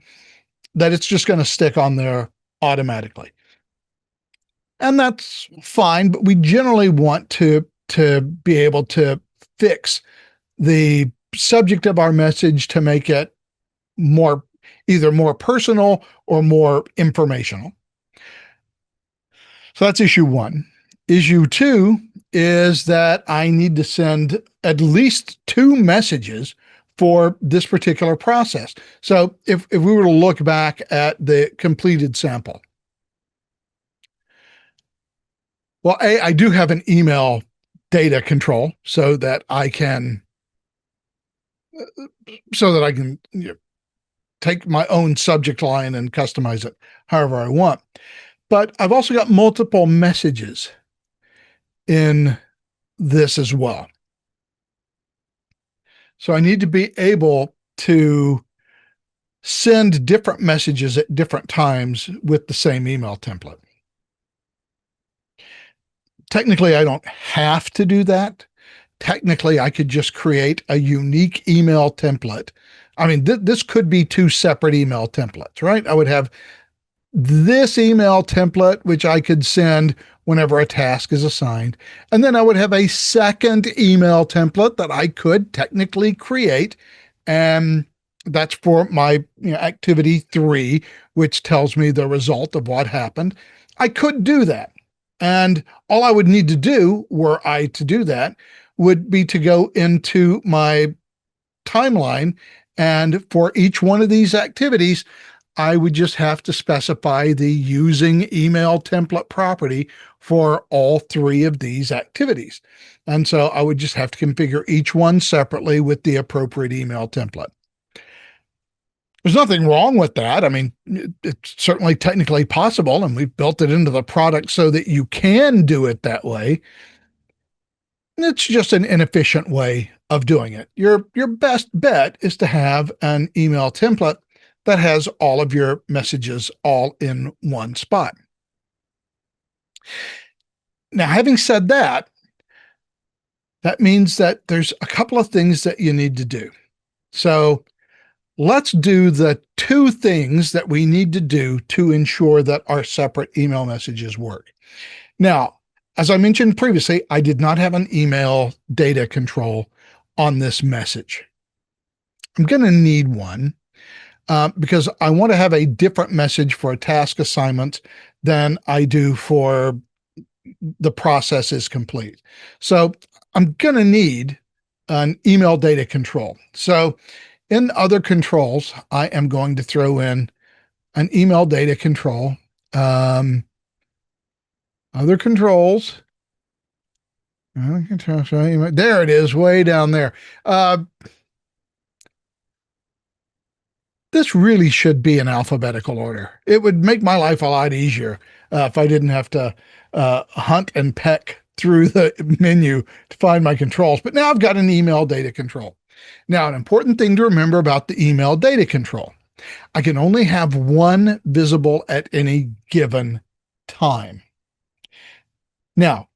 that it's just going to stick on there automatically. And that's fine, but we generally want to be able to fix the subject of our message to make it either more personal or more informational. So that's issue 1. Issue 2 is that I need to send at least 2 messages for this particular process. So if we were to look back at the completed sample, well, I do have an email data control so that I can take my own subject line and customize it however I want. But I've also got multiple messages in this as well. So I need to be able to send different messages at different times with the same email template. Technically, I don't have to do that. Technically, I could just create a unique email template. I mean, this could be 2 separate email templates, right? I would have this email template, which I could send whenever a task is assigned. And then I would have a second email template that I could technically create. And that's for my activity 3, which tells me the result of what happened. I could do that. And all I would need to do, were I to do that, would be to go into my timeline. And for each one of these activities, I would just have to specify the using email template property for all 3 of these activities. And so I would just have to configure each one separately with the appropriate email template. There's nothing wrong with that. I mean, it's certainly technically possible, and we've built it into the product so that you can do it that way. It's just an inefficient way of doing it. Your best bet is to have an email template that has all of your messages all in one spot. Now, having said that, that means that there's a couple of things that you need to do. So let's do the 2 things that we need to do to ensure that our separate email messages work. Now, as I mentioned previously, I did not have an email data control on this message. I'm going to need one because I want to have a different message for a task assignment than I do for the process is complete. So I'm going to need an email data control. So in other controls, I am going to throw in an email data control. Other controls, There it is, way down there. This really should be in alphabetical order. It would make my life a lot easier if I didn't have to hunt and peck through the menu to find my controls. But now I've got an email data control. Now, an important thing to remember about the email data control, I can only have one visible at any given time. Now,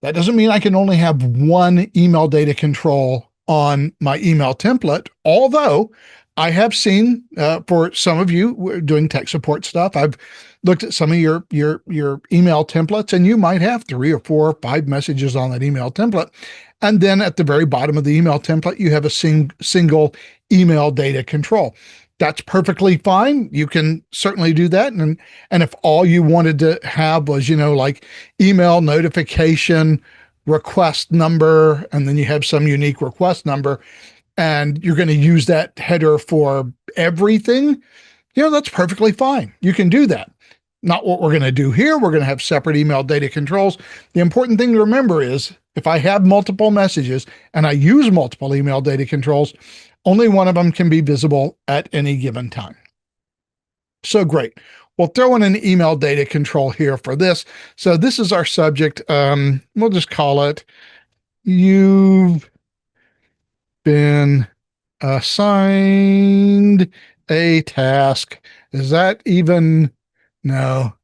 that doesn't mean I can only have one email data control on my email template, although I have seen for some of you doing tech support stuff, I've looked at some of your email templates, and you might have 3 or 4 or 5 messages on that email template. And then at the very bottom of the email template, you have a single email data control. That's perfectly fine. You can certainly do that. And if all you wanted to have was, like email notification request number, and then you have some unique request number, and you're going to use that header for everything, that's perfectly fine. You can do that. Not what we're going to do here. We're going to have separate email data controls. The important thing to remember is if I have multiple messages and I use multiple email data controls, only one of them can be visible at any given time. So great. We'll throw in an email data control here for this. So this is our subject. We'll just call it, you've been assigned a task. Is that even? No.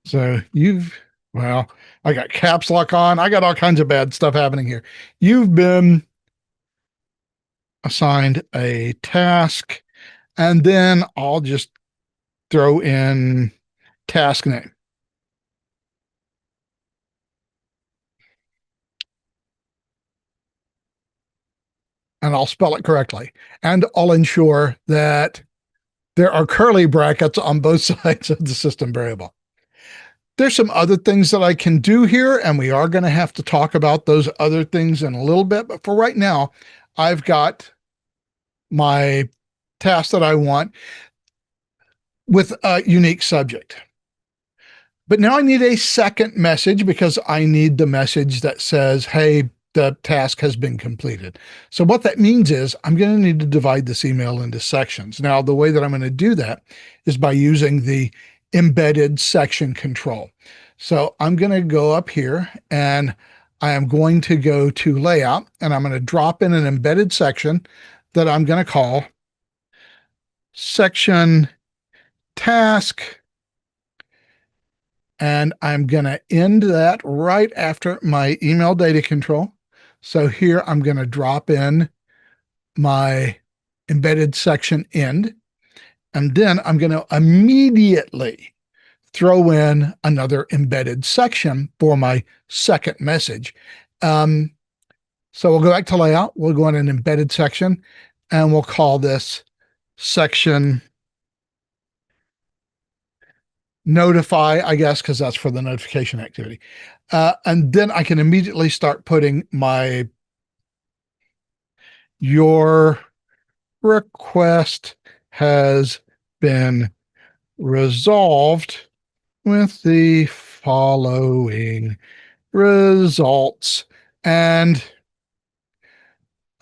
So well, I got caps lock on. I got all kinds of bad stuff happening here. You've been assigned a task, and then I'll just throw in task name. And I'll spell it correctly. And I'll ensure that there are curly brackets on both sides of the system variable. There's some other things that I can do here, and we are going to have to talk about those other things in a little bit. But for right now, I've got my task that I want with a unique subject. But now I need a second message because I need the message that says, hey, the task has been completed. So what that means is I'm going to need to divide this email into sections. Now, the way that I'm going to do that is by using the embedded section control. So I'm going to go up here and I am going to go to layout, and I'm going to drop in an embedded section that I'm going to call section task. And I'm going to end that right after my email data control. So here I'm going to drop in my embedded section end, and then I'm going to immediately throw in another embedded section for my second message. So we'll go back to layout. We'll go in an embedded section, and we'll call this section notify, I guess, because that's for the notification activity. And then I can immediately start putting your request has been resolved with the following results. And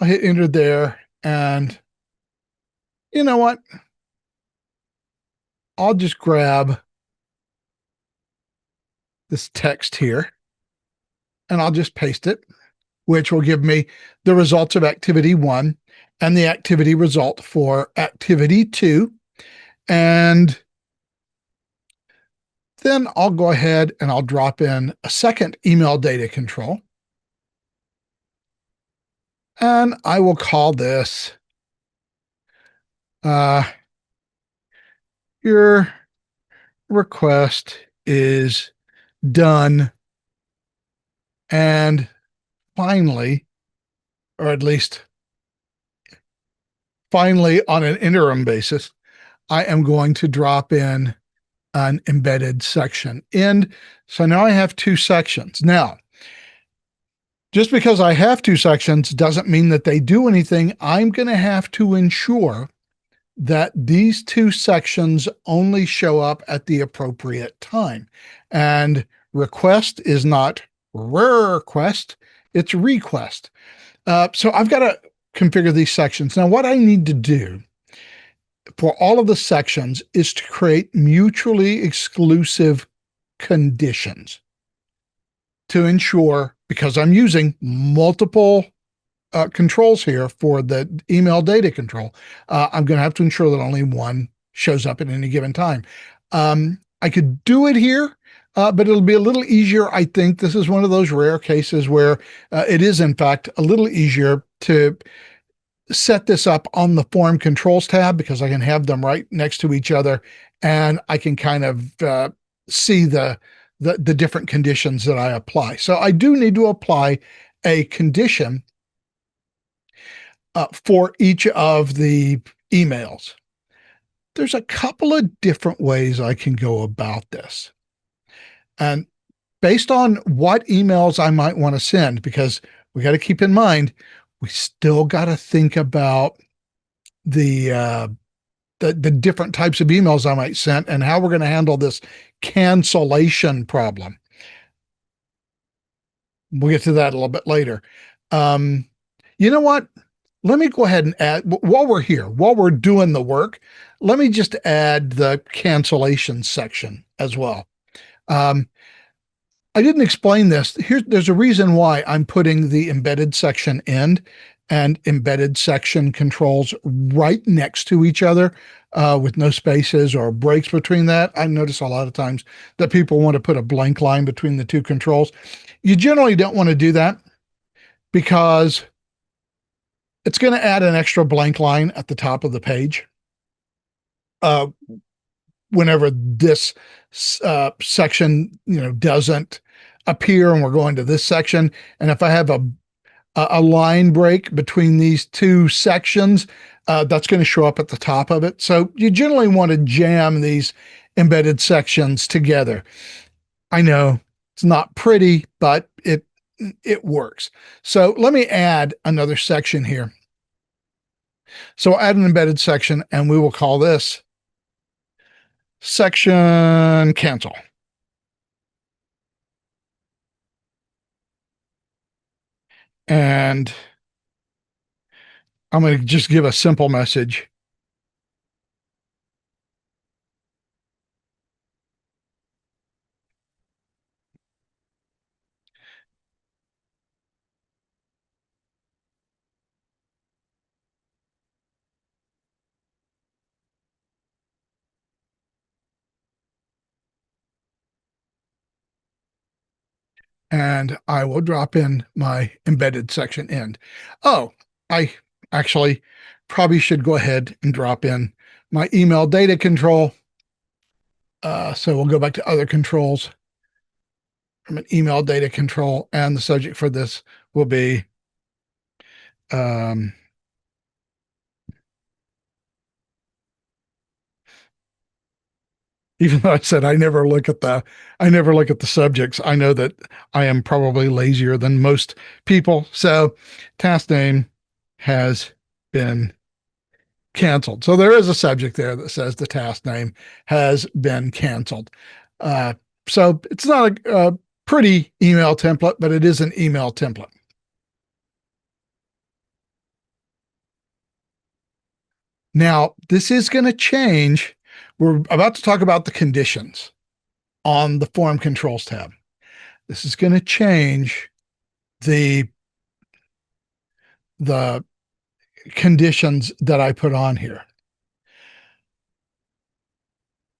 I hit enter there. And you know what? I'll just grab this text here, and I'll just paste it, which will give me the results of activity 1 and the activity result for activity 2. And then I'll go ahead and I'll drop in a second email data control. And I will call this your request is done. And finally, or at least finally on an interim basis, I am going to drop in an embedded section end. So now I have 2 sections. Now, just because I have 2 sections doesn't mean that they do anything. I'm going to have to ensure that these 2 sections only show up at the appropriate time. And request is not request, it's request. So I've got to configure these sections. Now, what I need to do for all of the sections is to create mutually exclusive conditions to ensure, because I'm using multiple controls here for the email data control, I'm going to have to ensure that only one shows up at any given time. I could do it here, but it'll be a little easier. I think this is one of those rare cases where it is, in fact, a little easier to set this up on the form controls tab, because I can have them right next to each other and I can kind of see the different conditions that I apply. So I do need to apply a condition for each of the emails. There's a couple of different ways I can go about this. And based on what emails I might want to send, because we got to keep in mind, we still got to think about the different types of emails I might send and how we're going to handle this cancellation problem. We'll get to that a little bit later. You know what? Let me go ahead and add, while we're here, while we're doing the work, let me just add the cancellation section as well. I didn't explain this. There's a reason why I'm putting the embedded section end and embedded section controls right next to each other with no spaces or breaks between that. I notice a lot of times that people want to put a blank line between the two controls. You generally don't want to do that because it's going to add an extra blank line at the top of the page whenever this section, doesn't appear and we're going to this section. And if I have a line break between these two sections, that's going to show up at the top of it. So you generally want to jam these embedded sections together. I know it's not pretty, but it works. So let me add another section here. So I'll add an embedded section and we will call this section cancel. And I'm going to just give a simple message. And I will drop in my embedded section end. Oh, I actually probably should go ahead and drop in my email data control. So we'll go back to other controls from an email data control, and the subject for this will be even though I said I never look at the subjects, I know that I am probably lazier than most people. So task name has been canceled. So there is a subject there that says the task name has been canceled. So it's not a pretty email template, but it is an email template. Now, this is going to change. We're about to talk about the conditions on the form controls tab. This is going to change the conditions that I put on here.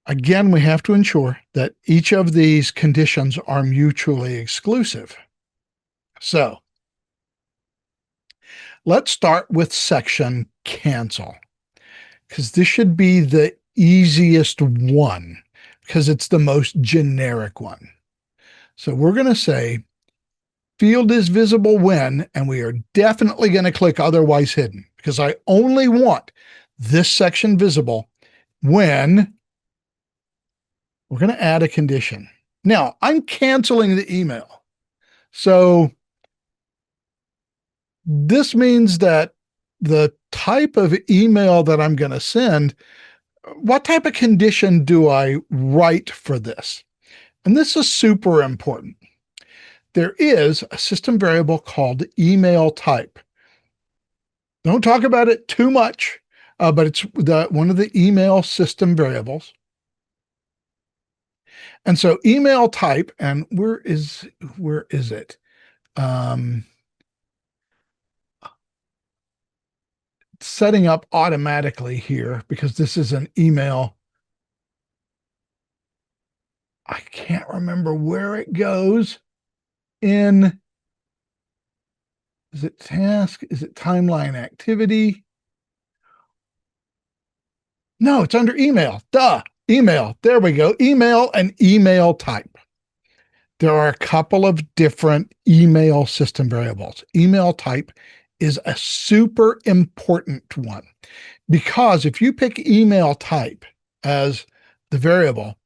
Again, we have to ensure that each of these conditions are mutually exclusive. So let's start with section cancel, because this should be the easiest one because it's the most generic one. So we're going to say field is visible when, and we are definitely going to click otherwise hidden because I only want this section visible when we're going to add a condition. Now I'm canceling the email. So this means that the type of email that I'm going to send, what type of condition do I write for this? And this is super important. There is a system variable called email type. Don't talk about it too much, but it's one of the email system variables. And so email type, and where is it? Setting up automatically here because this is an email. I can't remember where it goes in. Is it task? Is it timeline activity? No, it's under email. Duh. Email. There we go. Email and email type. There are a couple of different email system variables. Email type is a super important one because if you pick email type as the variable,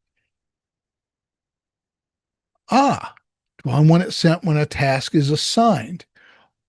do I want it sent when a task is assigned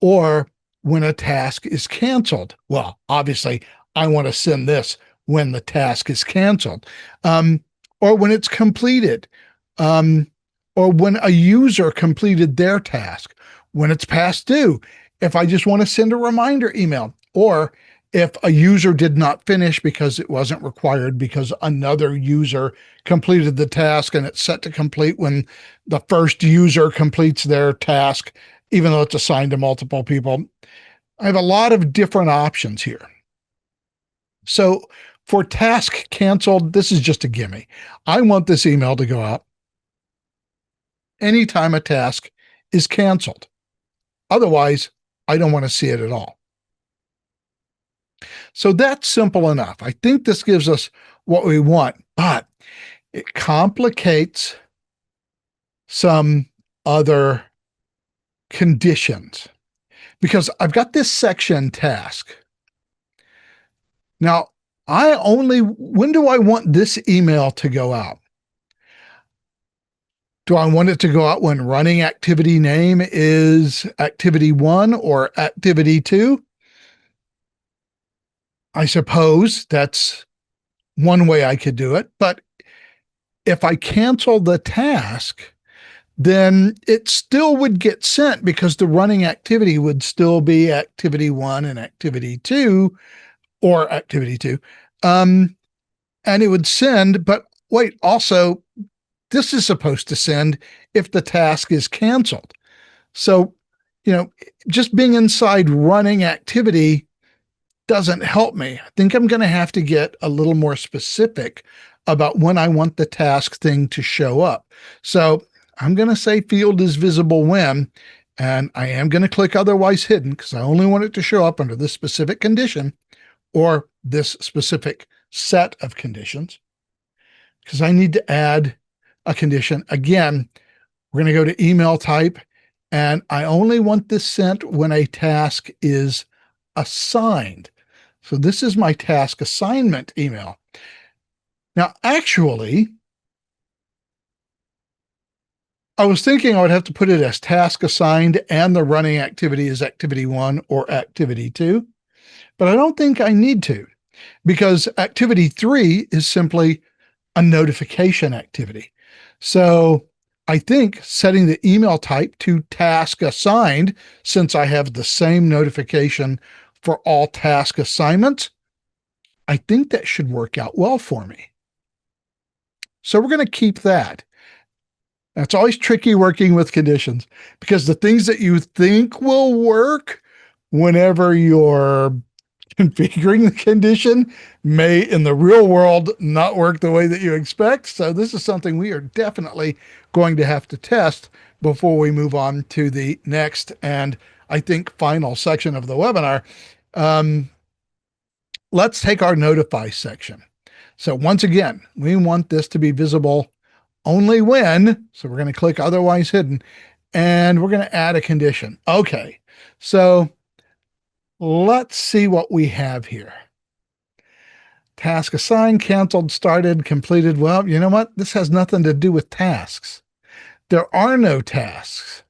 or when a task is canceled? Well, obviously, I want to send this when the task is canceled, or when it's completed, um, or when a user completed their task, when it's past due. If I just want to send a reminder email, or if a user did not finish because it wasn't required because another user completed the task and it's set to complete when the first user completes their task, even though it's assigned to multiple people. I have a lot of different options here. So for task canceled, this is just a gimme. I want this email to go out anytime a task is canceled. Otherwise, I don't want to see it at all. So that's simple enough. I think this gives us what we want, but it complicates some other conditions because I've got this section task. Now, when do I want this email to go out? Do I want it to go out when running activity name is activity 1 or activity 2? I suppose that's one way I could do it. But if I cancel the task, then it still would get sent because the running activity would still be activity 1 and activity 2 or activity 2. And it would send, but wait, also, this is supposed to send if the task is canceled. So, just being inside running activity doesn't help me. I think I'm going to have to get a little more specific about when I want the task thing to show up. So I'm going to say field is visible when, and I am going to click otherwise hidden because I only want it to show up under this specific condition or this specific set of conditions because I need to add a condition. Again, we're going to go to email type, and I only want this sent when a task is assigned. So this is my task assignment email. Now, actually, I was thinking I would have to put it as task assigned and the running activity is activity 1 or activity 2, but I don't think I need to because activity 3 is simply a notification activity. So I think setting the email type to task assigned, since I have the same notification for all task assignments, I think that should work out well for me. So we're going to keep that. It's always tricky working with conditions because the things that you think will work whenever you're configuring the condition may in the real world not work the way that you expect. So this is something we are definitely going to have to test before we move on to the next and I think final section of the webinar. Let's take our notify section. So once again, we want this to be visible only when, so we're going to click otherwise hidden, and we're going to add a condition. Okay, so let's see what we have here. Task assigned, canceled, started, completed. Well, you know what? This has nothing to do with tasks. There are no tasks.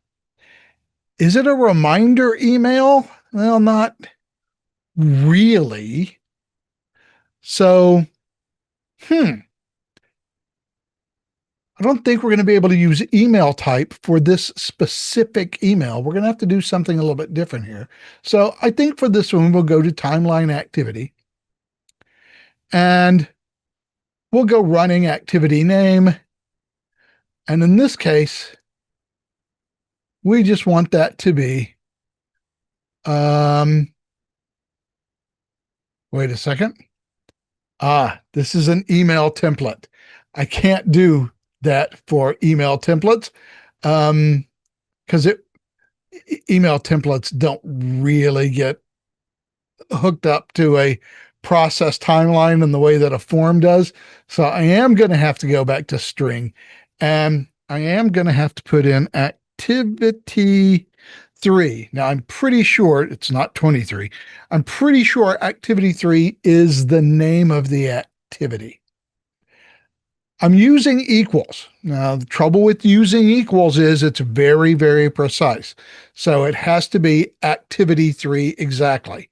Is it a reminder email? Well, not really. So, I don't think we're going to be able to use email type for this specific email. We're going to have to do something a little bit different here. So I think for this one, we'll go to timeline activity and we'll go running activity name. And in this case, we just want that to be, wait a second. This is an email template. I can't do that for email templates because email templates don't really get hooked up to a process timeline in the way that a form does. So I am going to have to go back to string, and I am going to have to put in activity 3. Now I'm pretty sure it's not 23. I'm pretty sure activity 3 is the name of the activity. I'm using equals. Now, the trouble with using equals is it's very, very precise. So it has to be activity 3 exactly.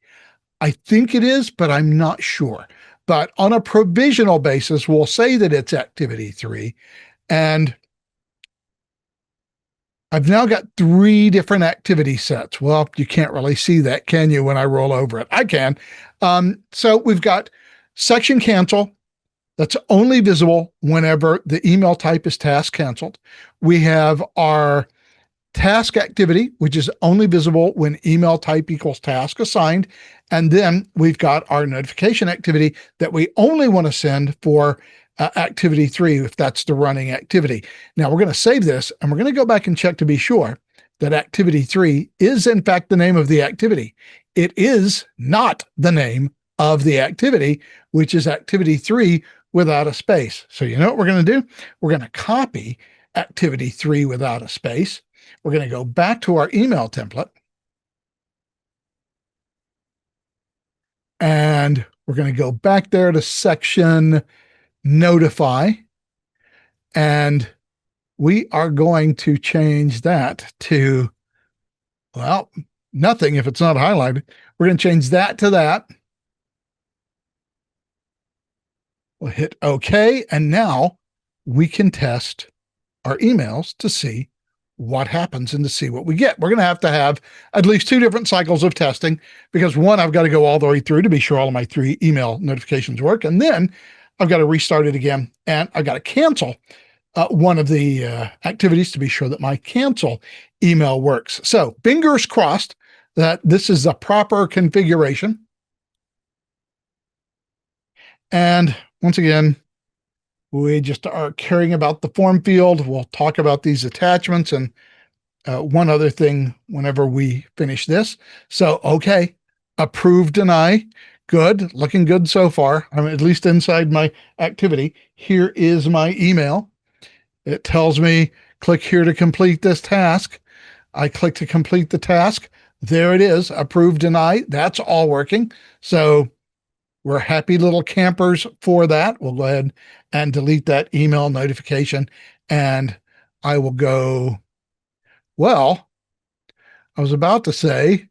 I think it is, but I'm not sure. But on a provisional basis, we'll say that it's activity 3. And I've now got 3 different activity sets. Well, you can't really see that, can you, when I roll over it? I can. So we've got section cancel. That's only visible whenever the email type is task canceled. We have our task activity, which is only visible when email type equals task assigned. And then we've got our notification activity that we only want to send for activity 3, if that's the running activity. Now we're going to save this and we're going to go back and check to be sure that activity 3 is in fact the name of the activity. It is not the name of the activity, which is activity 3 without a space. So you know what we're going to do? We're going to copy activity 3 without a space. We're going to go back to our email template. And we're going to go back there to section notify. And we are going to change that to, well, nothing if it's not highlighted. We're going to change that to that. We'll hit OK. And now we can test our emails to see what happens and to see what we get. We're going to have at least 2 different cycles of testing because one, I've got to go all the way through to be sure all of my 3 email notifications work. And then I've got to restart it again and I've got to cancel one of the activities to be sure that my cancel email works. So fingers crossed that this is a proper configuration. And once again, we just are caring about the form field. We'll talk about these attachments and one other thing whenever we finish this. So, okay, approve, deny. Good, looking good so far. I'm at least inside my activity. Here is my email. It tells me, click here to complete this task. I click to complete the task. There it is, approve, deny. That's all working. So we're happy little campers for that. We'll go ahead and delete that email notification. And I will go, well, I was about to say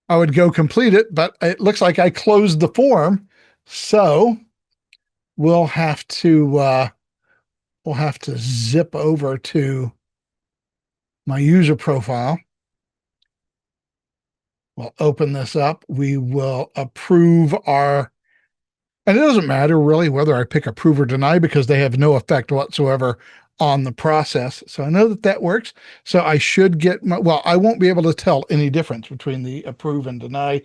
I would go complete it, but it looks like I closed the form. So we'll have to zip over to my user profile. We'll open this up. We will approve our, and it doesn't matter really whether I pick approve or deny because they have no effect whatsoever on the process. So I know that that works. So I should get my, well, I won't be able to tell any difference between the approve and deny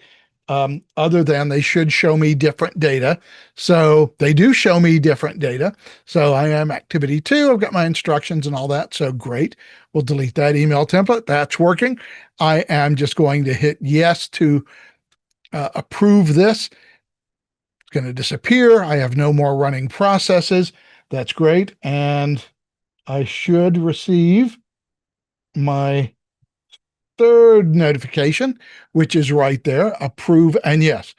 other than they should show me different data. So they do show me different data. So I am activity 2. I've got my instructions and all that. So great. We'll delete that email template. That's working. I am just going to hit yes to approve this. It's going to disappear. I have no more running processes. That's great. And I should receive my 3rd notification, which is right there, approve and yes.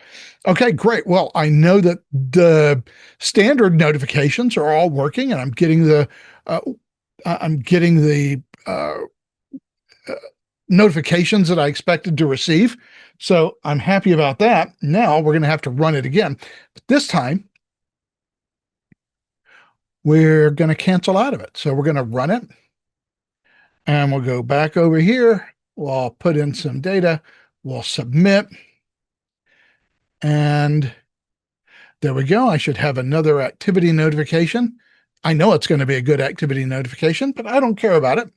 Okay, great. Well, I know that the standard notifications are all working and I'm getting the notifications that I expected to receive. So I'm happy about that. Now we're going to have to run it again. But this time, we're going to cancel out of it. So we're going to run it, and we'll go back over here. We'll put in some data. We'll submit. And there we go. I should have another activity notification. I know it's going to be a good activity notification, but I don't care about it,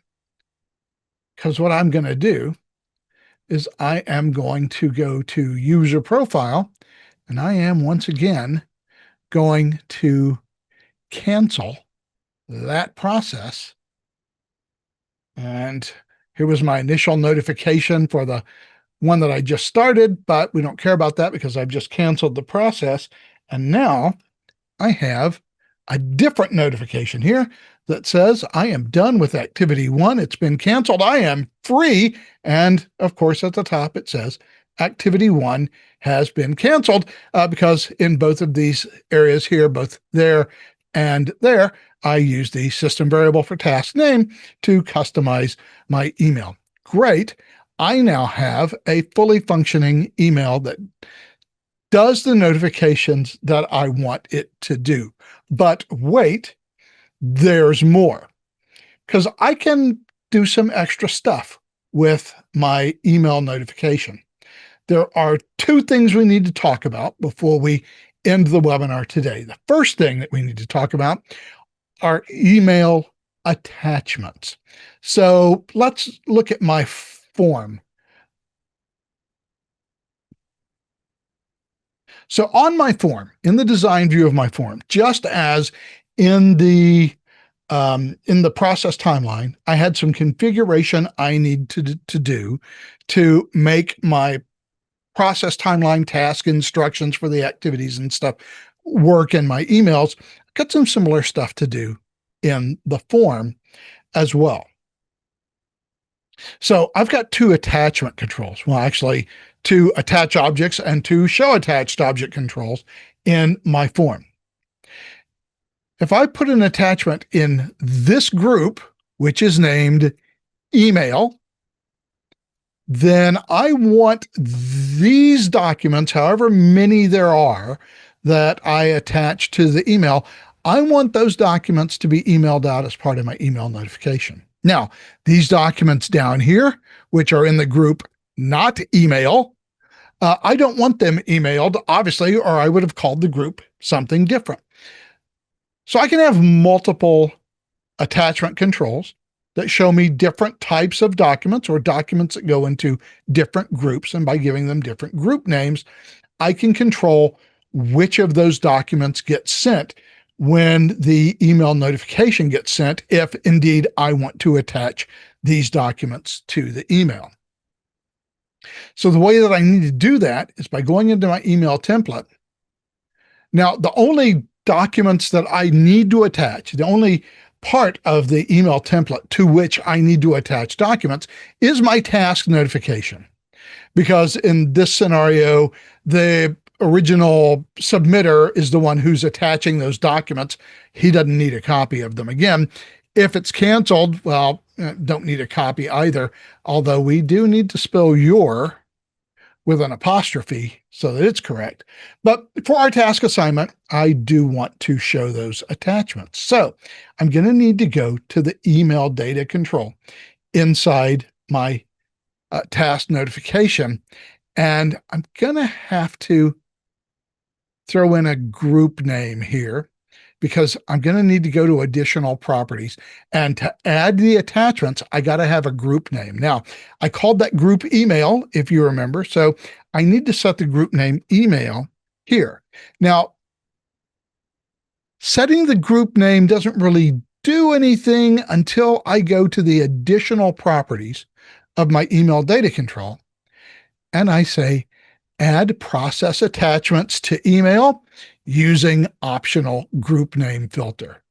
because what I'm going to do is I am going to go to user profile, and I am once again going to cancel that process. And here was my initial notification for the one that I just started, but we don't care about that because I've just canceled the process. And now I have a different notification here that says I am done with activity 1. It's been canceled. I am free. And of course, at the top, it says activity 1 has been canceled, because in both of these areas here, both there and there, I use the system variable for task name to customize my email. Great. I now have a fully functioning email that does the notifications that I want it to do. But wait, there's more, because I can do some extra stuff with my email notification. There are two things we need to talk about before we end the webinar today. The first thing that we need to talk about are email attachments. So let's look at my form. So on my form, in the design view of my form, just as in the process timeline, I had some configuration I need to do to make my process timeline task instructions for the activities and stuff work in my emails. I've got some similar stuff to do in the form as well. So I've got two attachment controls. Well, actually, two attach objects and two show attached object controls in my form. If I put an attachment in this group, which is named email, then I want these documents, however many there are that I attach to the email, I want those documents to be emailed out as part of my email notification. Now, these documents down here, which are in the group not email, I don't want them emailed, obviously, or I would have called the group something different. So I can have multiple attachment controls that show me different types of documents or documents that go into different groups. And by giving them different group names, I can control which of those documents get sent when the email notification gets sent, if indeed I want to attach these documents to the email. So the way that I need to do that is by going into my email template. Now, the only documents that I need to attach, the only part of the email template to which I need to attach documents is my task notification. Because in this scenario, the original submitter is the one who's attaching those documents. He doesn't need a copy of them. Again, if it's canceled, well, don't need a copy either, although we do need to spell your with an apostrophe so that it's correct. But for our task assignment, I do want to show those attachments. So I'm going to need to go to the email data control inside my task notification, and I'm going to have to throw in a group name here because I'm going to need to go to additional properties. And to add the attachments, I got to have a group name. Now, I called that group email, if you remember. So I need to set the group name email here. Now, setting the group name doesn't really do anything until I go to the additional properties of my email data control. And I say, add process attachments to email using optional group name filter.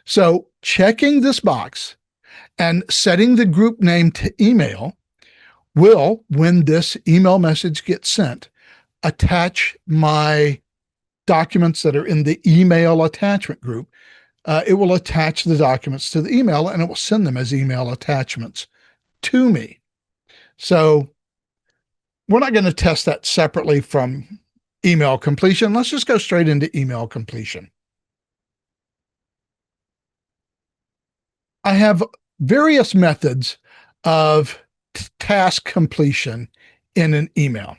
So checking this box and setting the group name to email will, when this email message gets sent, attach my documents that are in the email attachment group. It will attach the documents to the email and it will send them as email attachments to me. So we're not going to test that separately from email completion. Let's just go straight into email completion. I have various methods of task completion in an email.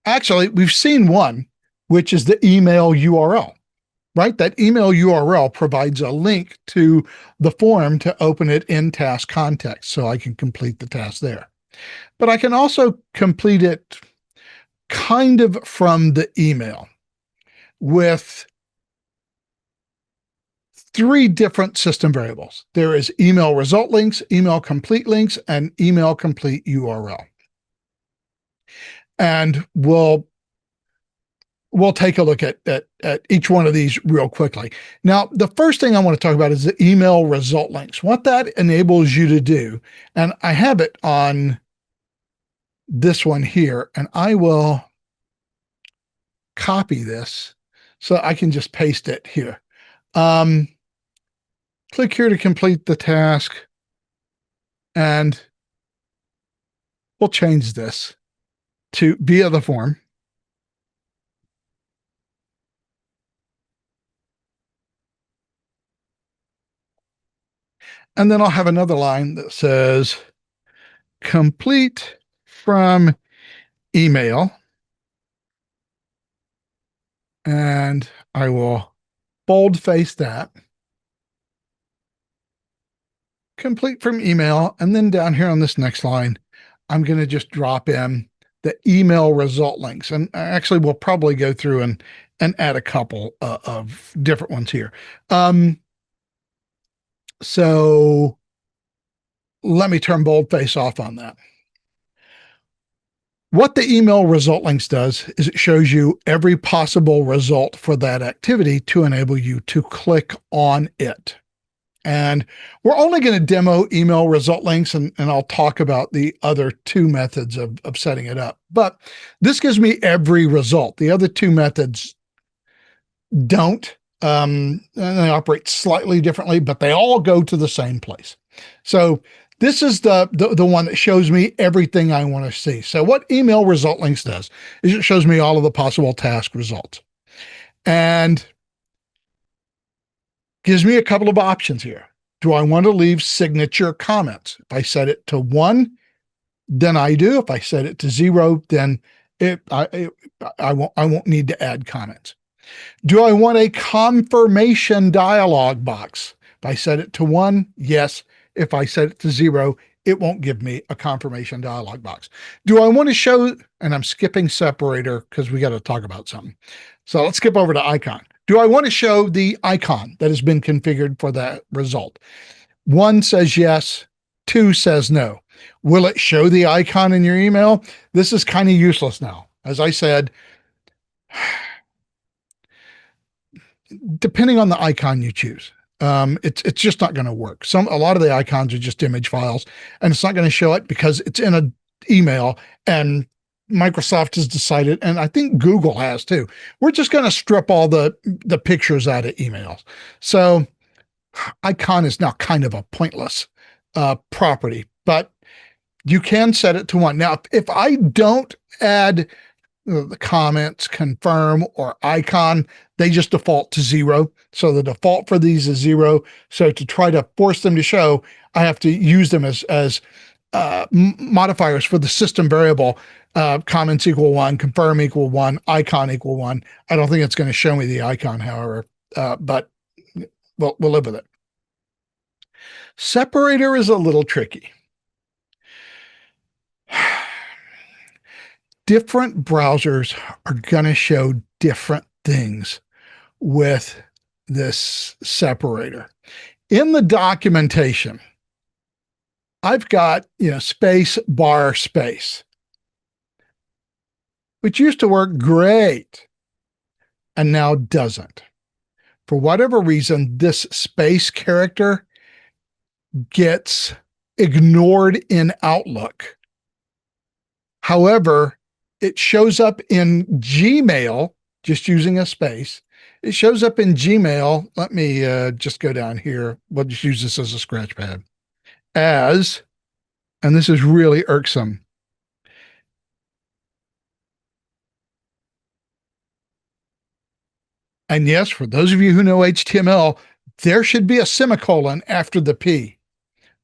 Actually, we've seen one, which is the email URL, right? That email URL provides a link to the form to open it in task context, so I can complete the task there. But I can also complete it kind of from the email with three different system variables. There is email result links, email complete links, and email complete URL. And we'll take a look at each one of these real quickly. Now, the first thing I want to talk about is the email result links, what that enables you to do. And I have it on this one here, and I will copy this so I can just paste it here. Click here to complete the task, and we'll change this to via the form. And then I'll have another line that says complete from email. And I will boldface that. Complete from email. And then down here on this next line, I'm going to just drop in the email result links. And actually, we'll probably go through and add a couple of different ones here. So let me turn boldface off on that. What the email result links does is it shows you every possible result for that activity to enable you to click on it. And we're only going to demo email result links, and I'll talk about the other two methods of setting it up. But this gives me every result. The other two methods don't. And they operate slightly differently, but they all go to the same place. So this is the one that shows me everything I want to see. So what email result links does is it shows me all of the possible task results and gives me a couple of options here. Do I want to leave signature comments? If I set it to 1, then I do. If I set it to 0, then I won't need to add comments. Do I want a confirmation dialog box? If I set it to 1, yes. If I set it to 0, it won't give me a confirmation dialog box. Do I want to show, and I'm skipping separator because we got to talk about something. So let's skip over to icon. Do I want to show the icon that has been configured for that result? 1 says yes, 2 says no. Will it show the icon in your email? This is kind of useless now. As I said, depending on the icon you choose, it's just not going to work. A lot of the icons are just image files, and it's not going to show it because it's in an email, and Microsoft has decided, and I think Google has too, we're just going to strip all the pictures out of emails. So icon is now kind of a pointless property, but you can set it to 1. Now, if I don't add the comments, confirm, or icon, they just default to 0. So the default for these is 0. So to try to force them to show, I have to use them as modifiers for the system variable. Comments equal 1, confirm equal 1, icon equal 1. I don't think it's going to show me the icon, however, but we'll live with it. Separator is a little tricky. Different browsers are going to show different things with this separator. In the documentation, I've got, space bar space, which used to work great and now doesn't. For whatever reason, this space character gets ignored in Outlook. However, it shows up in Gmail, just using a space. It shows up in Gmail. Let me just go down here. We'll just use this as a scratch pad. As, and this is really irksome. And yes, for those of you who know HTML, there should be a semicolon after the P,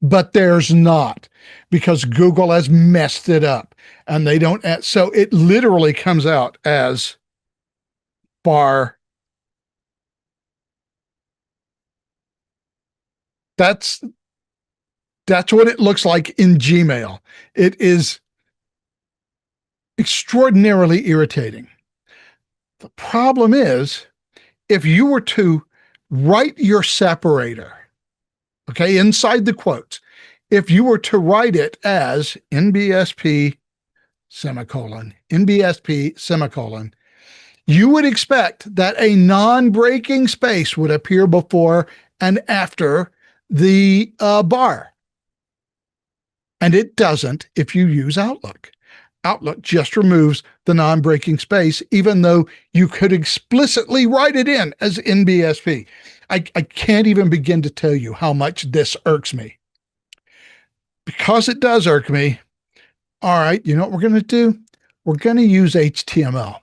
but there's not because Google has messed it up and they don't add, so it literally comes out as bar. That's that's what it looks like in Gmail. It is extraordinarily irritating. The problem is if you were to write your separator, okay, inside the quotes, if you were to write it as NBSP semicolon, NBSP semicolon, you would expect that a non-breaking space would appear before and after the bar. And it doesn't if you use Outlook. Outlook just removes the non-breaking space, even though you could explicitly write it in as NBSP. I can't even begin to tell you how much this irks me. Because it does irk me, all right, you know what we're going to do? We're going to use HTML.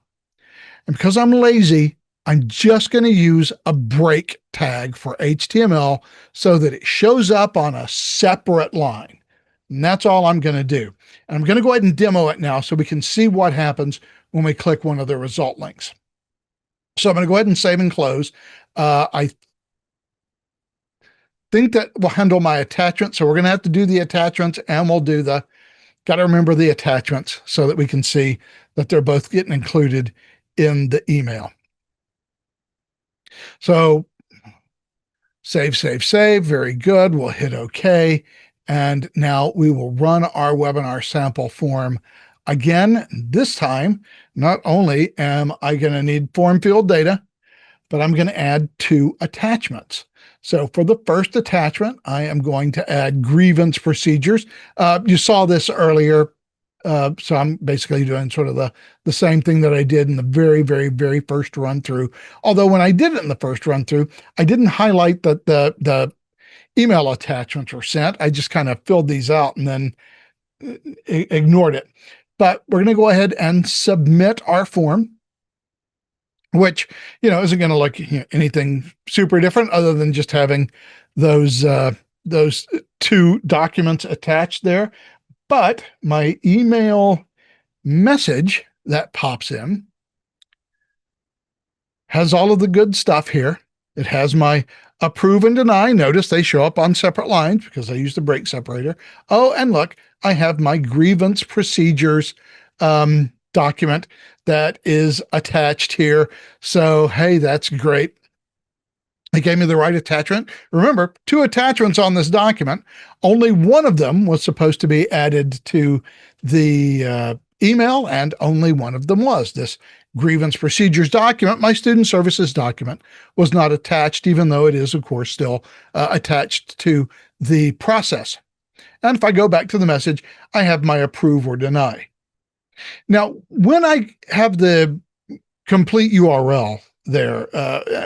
And because I'm lazy, I'm just going to use a break tag for HTML so that it shows up on a separate line. And that's all I'm going to do. And I'm going to go ahead and demo it now so we can see what happens when we click one of the result links. So I'm going to go ahead and save and close. I think that will handle my attachment. So we're going to have to do the attachments and we'll do the, got to remember the attachments so that we can see that they're both getting included in the email. So save, save, save. Very good. We'll hit OK. And now we will run our webinar sample form again. This time, not only am I going to need form field data, but I'm going to add 2 attachments. So for the first attachment, I am going to add grievance procedures. You saw this earlier. So I'm basically doing sort of the same thing that I did in the very, very, very first run through. Although when I did it in the first run through, I didn't highlight that the email attachments were sent. I just kind of filled these out and then ignored it. But we're going to go ahead and submit our form, which, you know, isn't going to look anything super different other than just having those 2 documents attached there. But my email message that pops in has all of the good stuff here. It has my approve and deny. Notice they show up on separate lines because I used the break separator. Oh, and look, I have my grievance procedures document that is attached here. So, hey, that's great. They gave me the right attachment. Remember, 2 attachments on this document. Only one of them was supposed to be added to the email, and only one of them was. This grievance procedures document, my student services document, was not attached, even though it is, of course, still attached to the process. And if I go back to the message, I have my approve or deny. Now, when I have the complete URL there,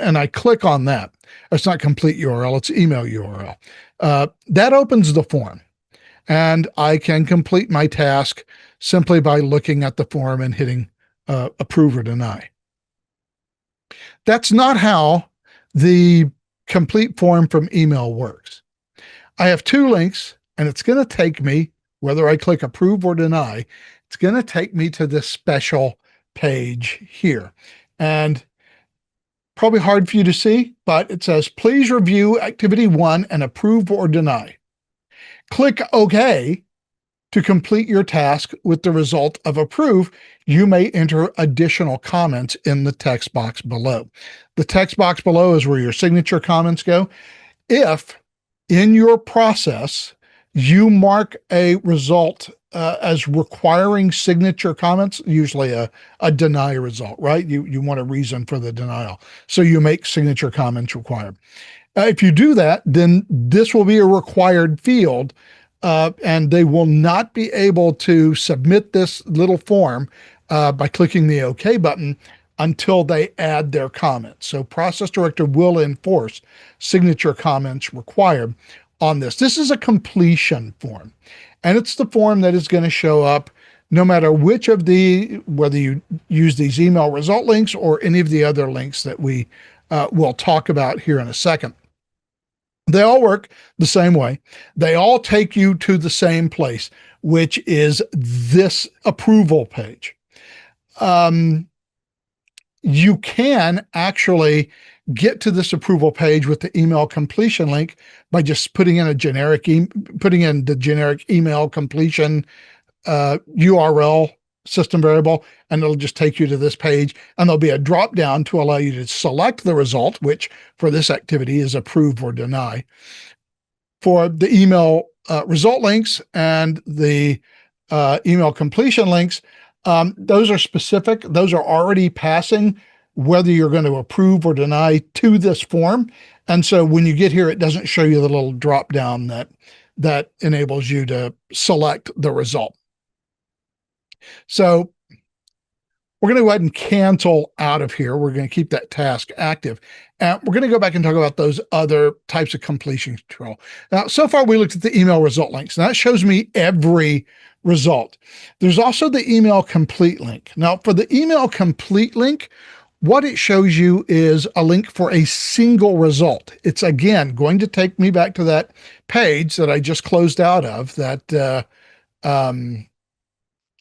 and I click on that, it's not complete URL, it's email URL. That opens the form, and I can complete my task simply by looking at the form and hitting approve or deny. That's not how the complete form from email works. I have 2 links, and it's going to take me, whether I click approve or deny, it's going to take me to this special page here. And probably hard for you to see, but it says, please review activity 1 and approve or deny. Click OK to complete your task with the result of approve. You may enter additional comments in the text box below. The text box below is where your signature comments go. If in your process, you mark a result as requiring signature comments, usually a deny result, right? You want a reason for the denial. So you make signature comments required. If you do that, then this will be a required field, and they will not be able to submit this little form by clicking the OK button until they add their comments. So Process Director will enforce signature comments required on this. This is a completion form, and it's the form that is going to show up no matter which of whether you use these email result links or any of the other links that we will talk about here in a second. They all work the same way. They all take you to the same place, which is this approval page. You can actually get to this approval page with the email completion link by just putting in the generic email completion URL system variable, and it'll just take you to this page, and there'll be a drop down to allow you to select the result, which for this activity is approve or deny. For the email result links and the email completion links, those are specific. Those are already passing whether you're going to approve or deny to this form. And so when you get here, it doesn't show you the little drop down that enables you to select the result. So we're going to go ahead and cancel out of here. We're going to keep that task active. And we're going to go back and talk about those other types of completion control. Now, so far we looked at the email result links, and that shows me every result. There's also the email complete link. Now, for the email complete link, what it shows you is a link for a single result. It's, again, going to take me back to that page that I just closed out of, that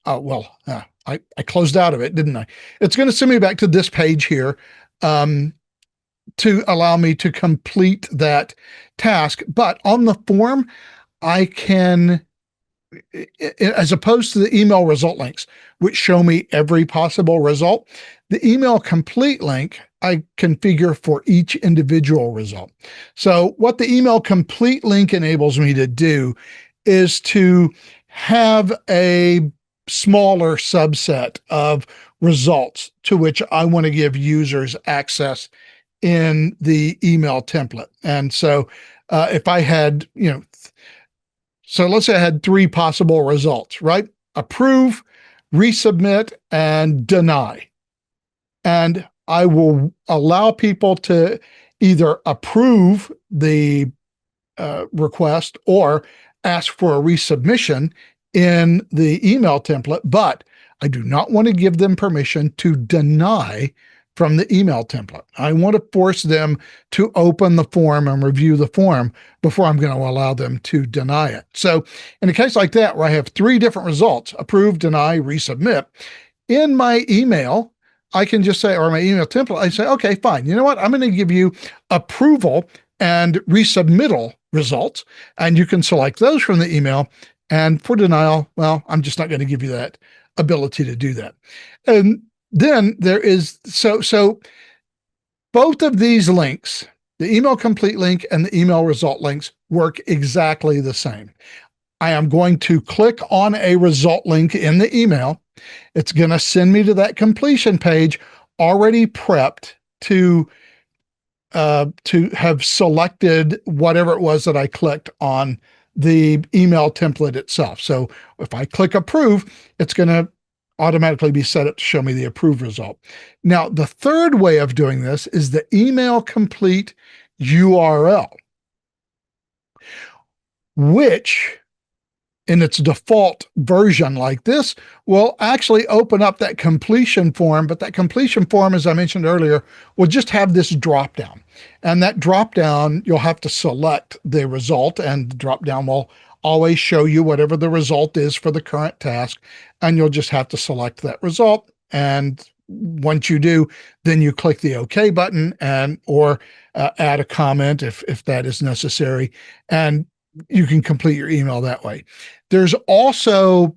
I closed out of it, didn't I? It's going to send me back to this page here to allow me to complete that task. But on the form, I can, as opposed to the email result links, which show me every possible result, the email complete link I configure for each individual result. So what the email complete link enables me to do is to have a smaller subset of results to which I want to give users access in the email template. And so if I had, so let's say I had 3 possible results, right? Approve, resubmit, and deny. And I will allow people to either approve the request or ask for a resubmission in the email template, but I do not want to give them permission to deny from the email template. I want to force them to open the form and review the form before I'm going to allow them to deny it. So in a case like that, where I have 3 different results, approve, deny, resubmit, in my email, I can just say, or my email template, I say, okay, fine. You know what? I'm going to give you approval and resubmittal results, and you can select those from the email. And for denial, well, I'm just not going to give you that ability to do that. And then there is, so both of these links, the email complete link and the email result links, work exactly the same. I am going to click on a result link in the email. It's going to send me to that completion page already prepped to have selected whatever it was that I clicked on the email template itself. So if I click approve, it's going to automatically be set up to show me the approved result. Now, the third way of doing this is the email complete URL, which in its default version like this will actually open up that completion form. But that completion form, as I mentioned earlier, will just have this drop down. And that drop down, you'll have to select the result, and the drop down will always show you whatever the result is for the current task. And you'll just have to select that result. And once you do, then you click the OK button or add a comment if that is necessary. And you can complete your email that way. There's also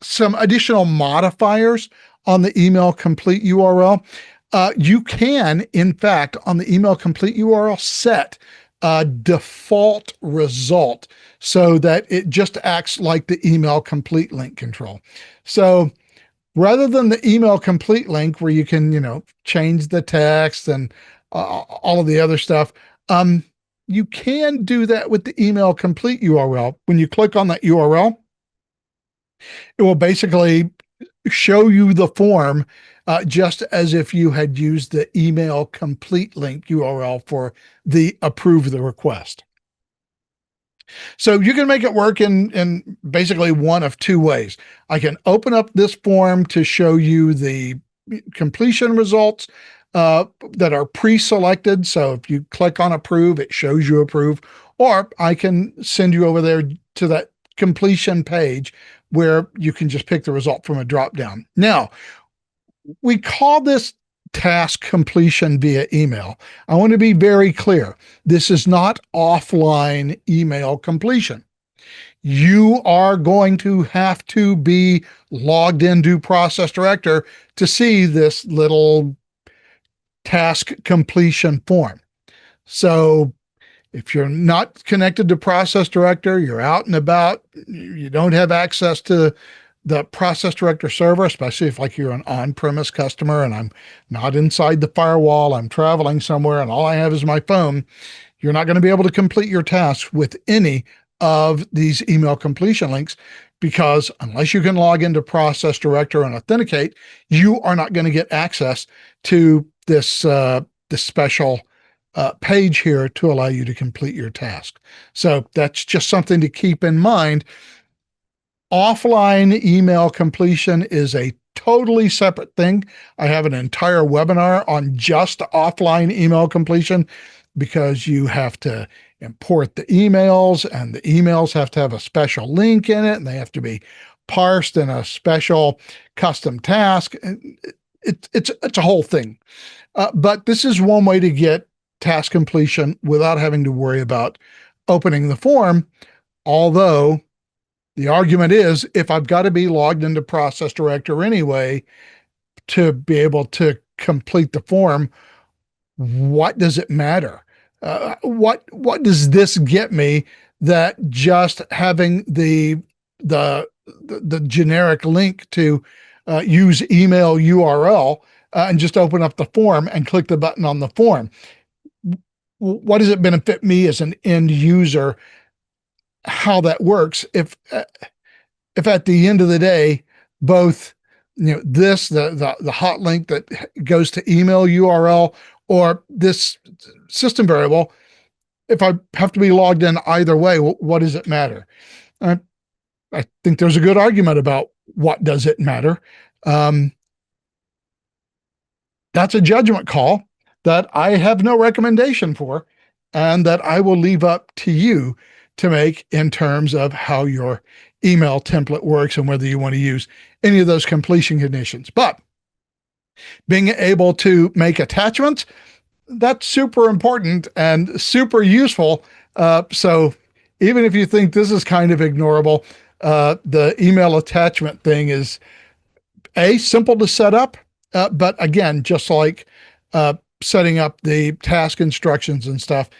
some additional modifiers on the email complete URL. You can, in fact, on the email complete URL, set a default result so that it just acts like the email complete link control. So rather than the email complete link where you can, change the text and all of the other stuff, you can do that with the email complete URL. When you click on that URL, it will basically show you the form just as if you had used the email complete link URL for the approve the request. So you can make it work in basically one of 2 ways. I can open up this form to show you the completion results, that are pre-selected. So if you click on approve, it shows you approve, or I can send you over there to that completion page where you can just pick the result from a drop down. Now, we call this task completion via email. I want to be very clear. This is not offline email completion. You are going to have to be logged into Process Director to see this little task completion form. So if you're not connected to Process Director, you're out and about, you don't have access to the Process Director server, especially if like you're an on-premise customer and I'm not inside the firewall, I'm traveling somewhere and all I have is my phone, you're not going to be able to complete your tasks with any of these email completion links, because unless you can log into Process Director and authenticate, you are not going to get access to this special page here to allow you to complete your task. So that's just something to keep in mind. Offline email completion is a totally separate thing. I have an entire webinar on just offline email completion, because you have to import the emails and the emails have to have a special link in it and they have to be parsed in a special custom task. It's a whole thing. But this is one way to get task completion without having to worry about opening the form. Although the argument is, if I've got to be logged into Process Director anyway to be able to complete the form, what does it matter? What does this get me that just having the generic link to use email URL and just open up the form and click the button on the form? What does it benefit me as an end user? How that works if at the end of the day, both the hot link that goes to email URL or this system variable, if I have to be logged in either way, what does it matter? I think there's a good argument about what does it matter. That's a judgment call that I have no recommendation for, and that I will leave up to you to make in terms of how your email template works and whether you want to use any of those completion conditions. But being able to make attachments, that's super important and super useful. So even if you think this is kind of ignorable, the email attachment thing is simple to set up. But again, just like setting up the task instructions and stuff,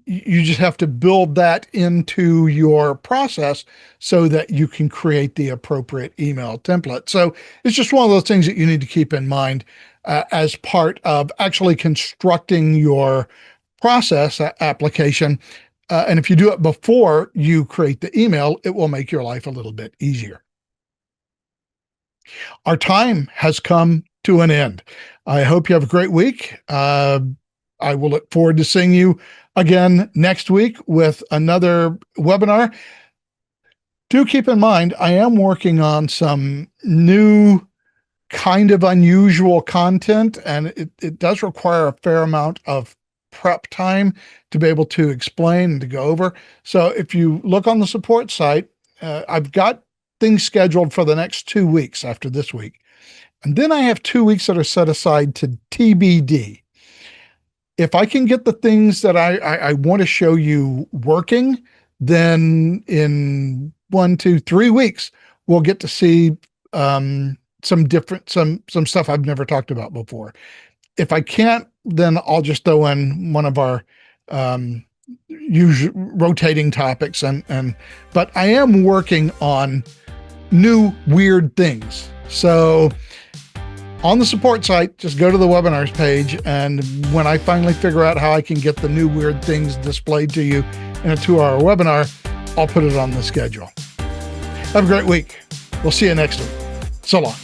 you just have to build that into your process so that you can create the appropriate email template. So it's just one of those things that you need to keep in mind as part of actually constructing your process application. And if you do it before you create the email, it will make your life a little bit easier. Our time has come to an end. I hope you have a great week. I will look forward to seeing you again next week with another webinar. Do keep in mind, I am working on some new kind of unusual content, and it does require a fair amount of prep time to be able to explain and to go over. So if you look on the support site, I've got things scheduled for the next 2 weeks after this week. And then I have 2 weeks that are set aside to TBD. If I can get the things that I want to show you working, then in 1, 2, 3 weeks, we'll get to see some stuff I've never talked about before. If I can't, then I'll just throw in one of our usual rotating topics. But I am working on new weird things. So on the support site, just go to the webinars page, and when I finally figure out how I can get the new weird things displayed to you in a 2-hour webinar, I'll put it on the schedule. Have a great week. We'll see you next week. So long.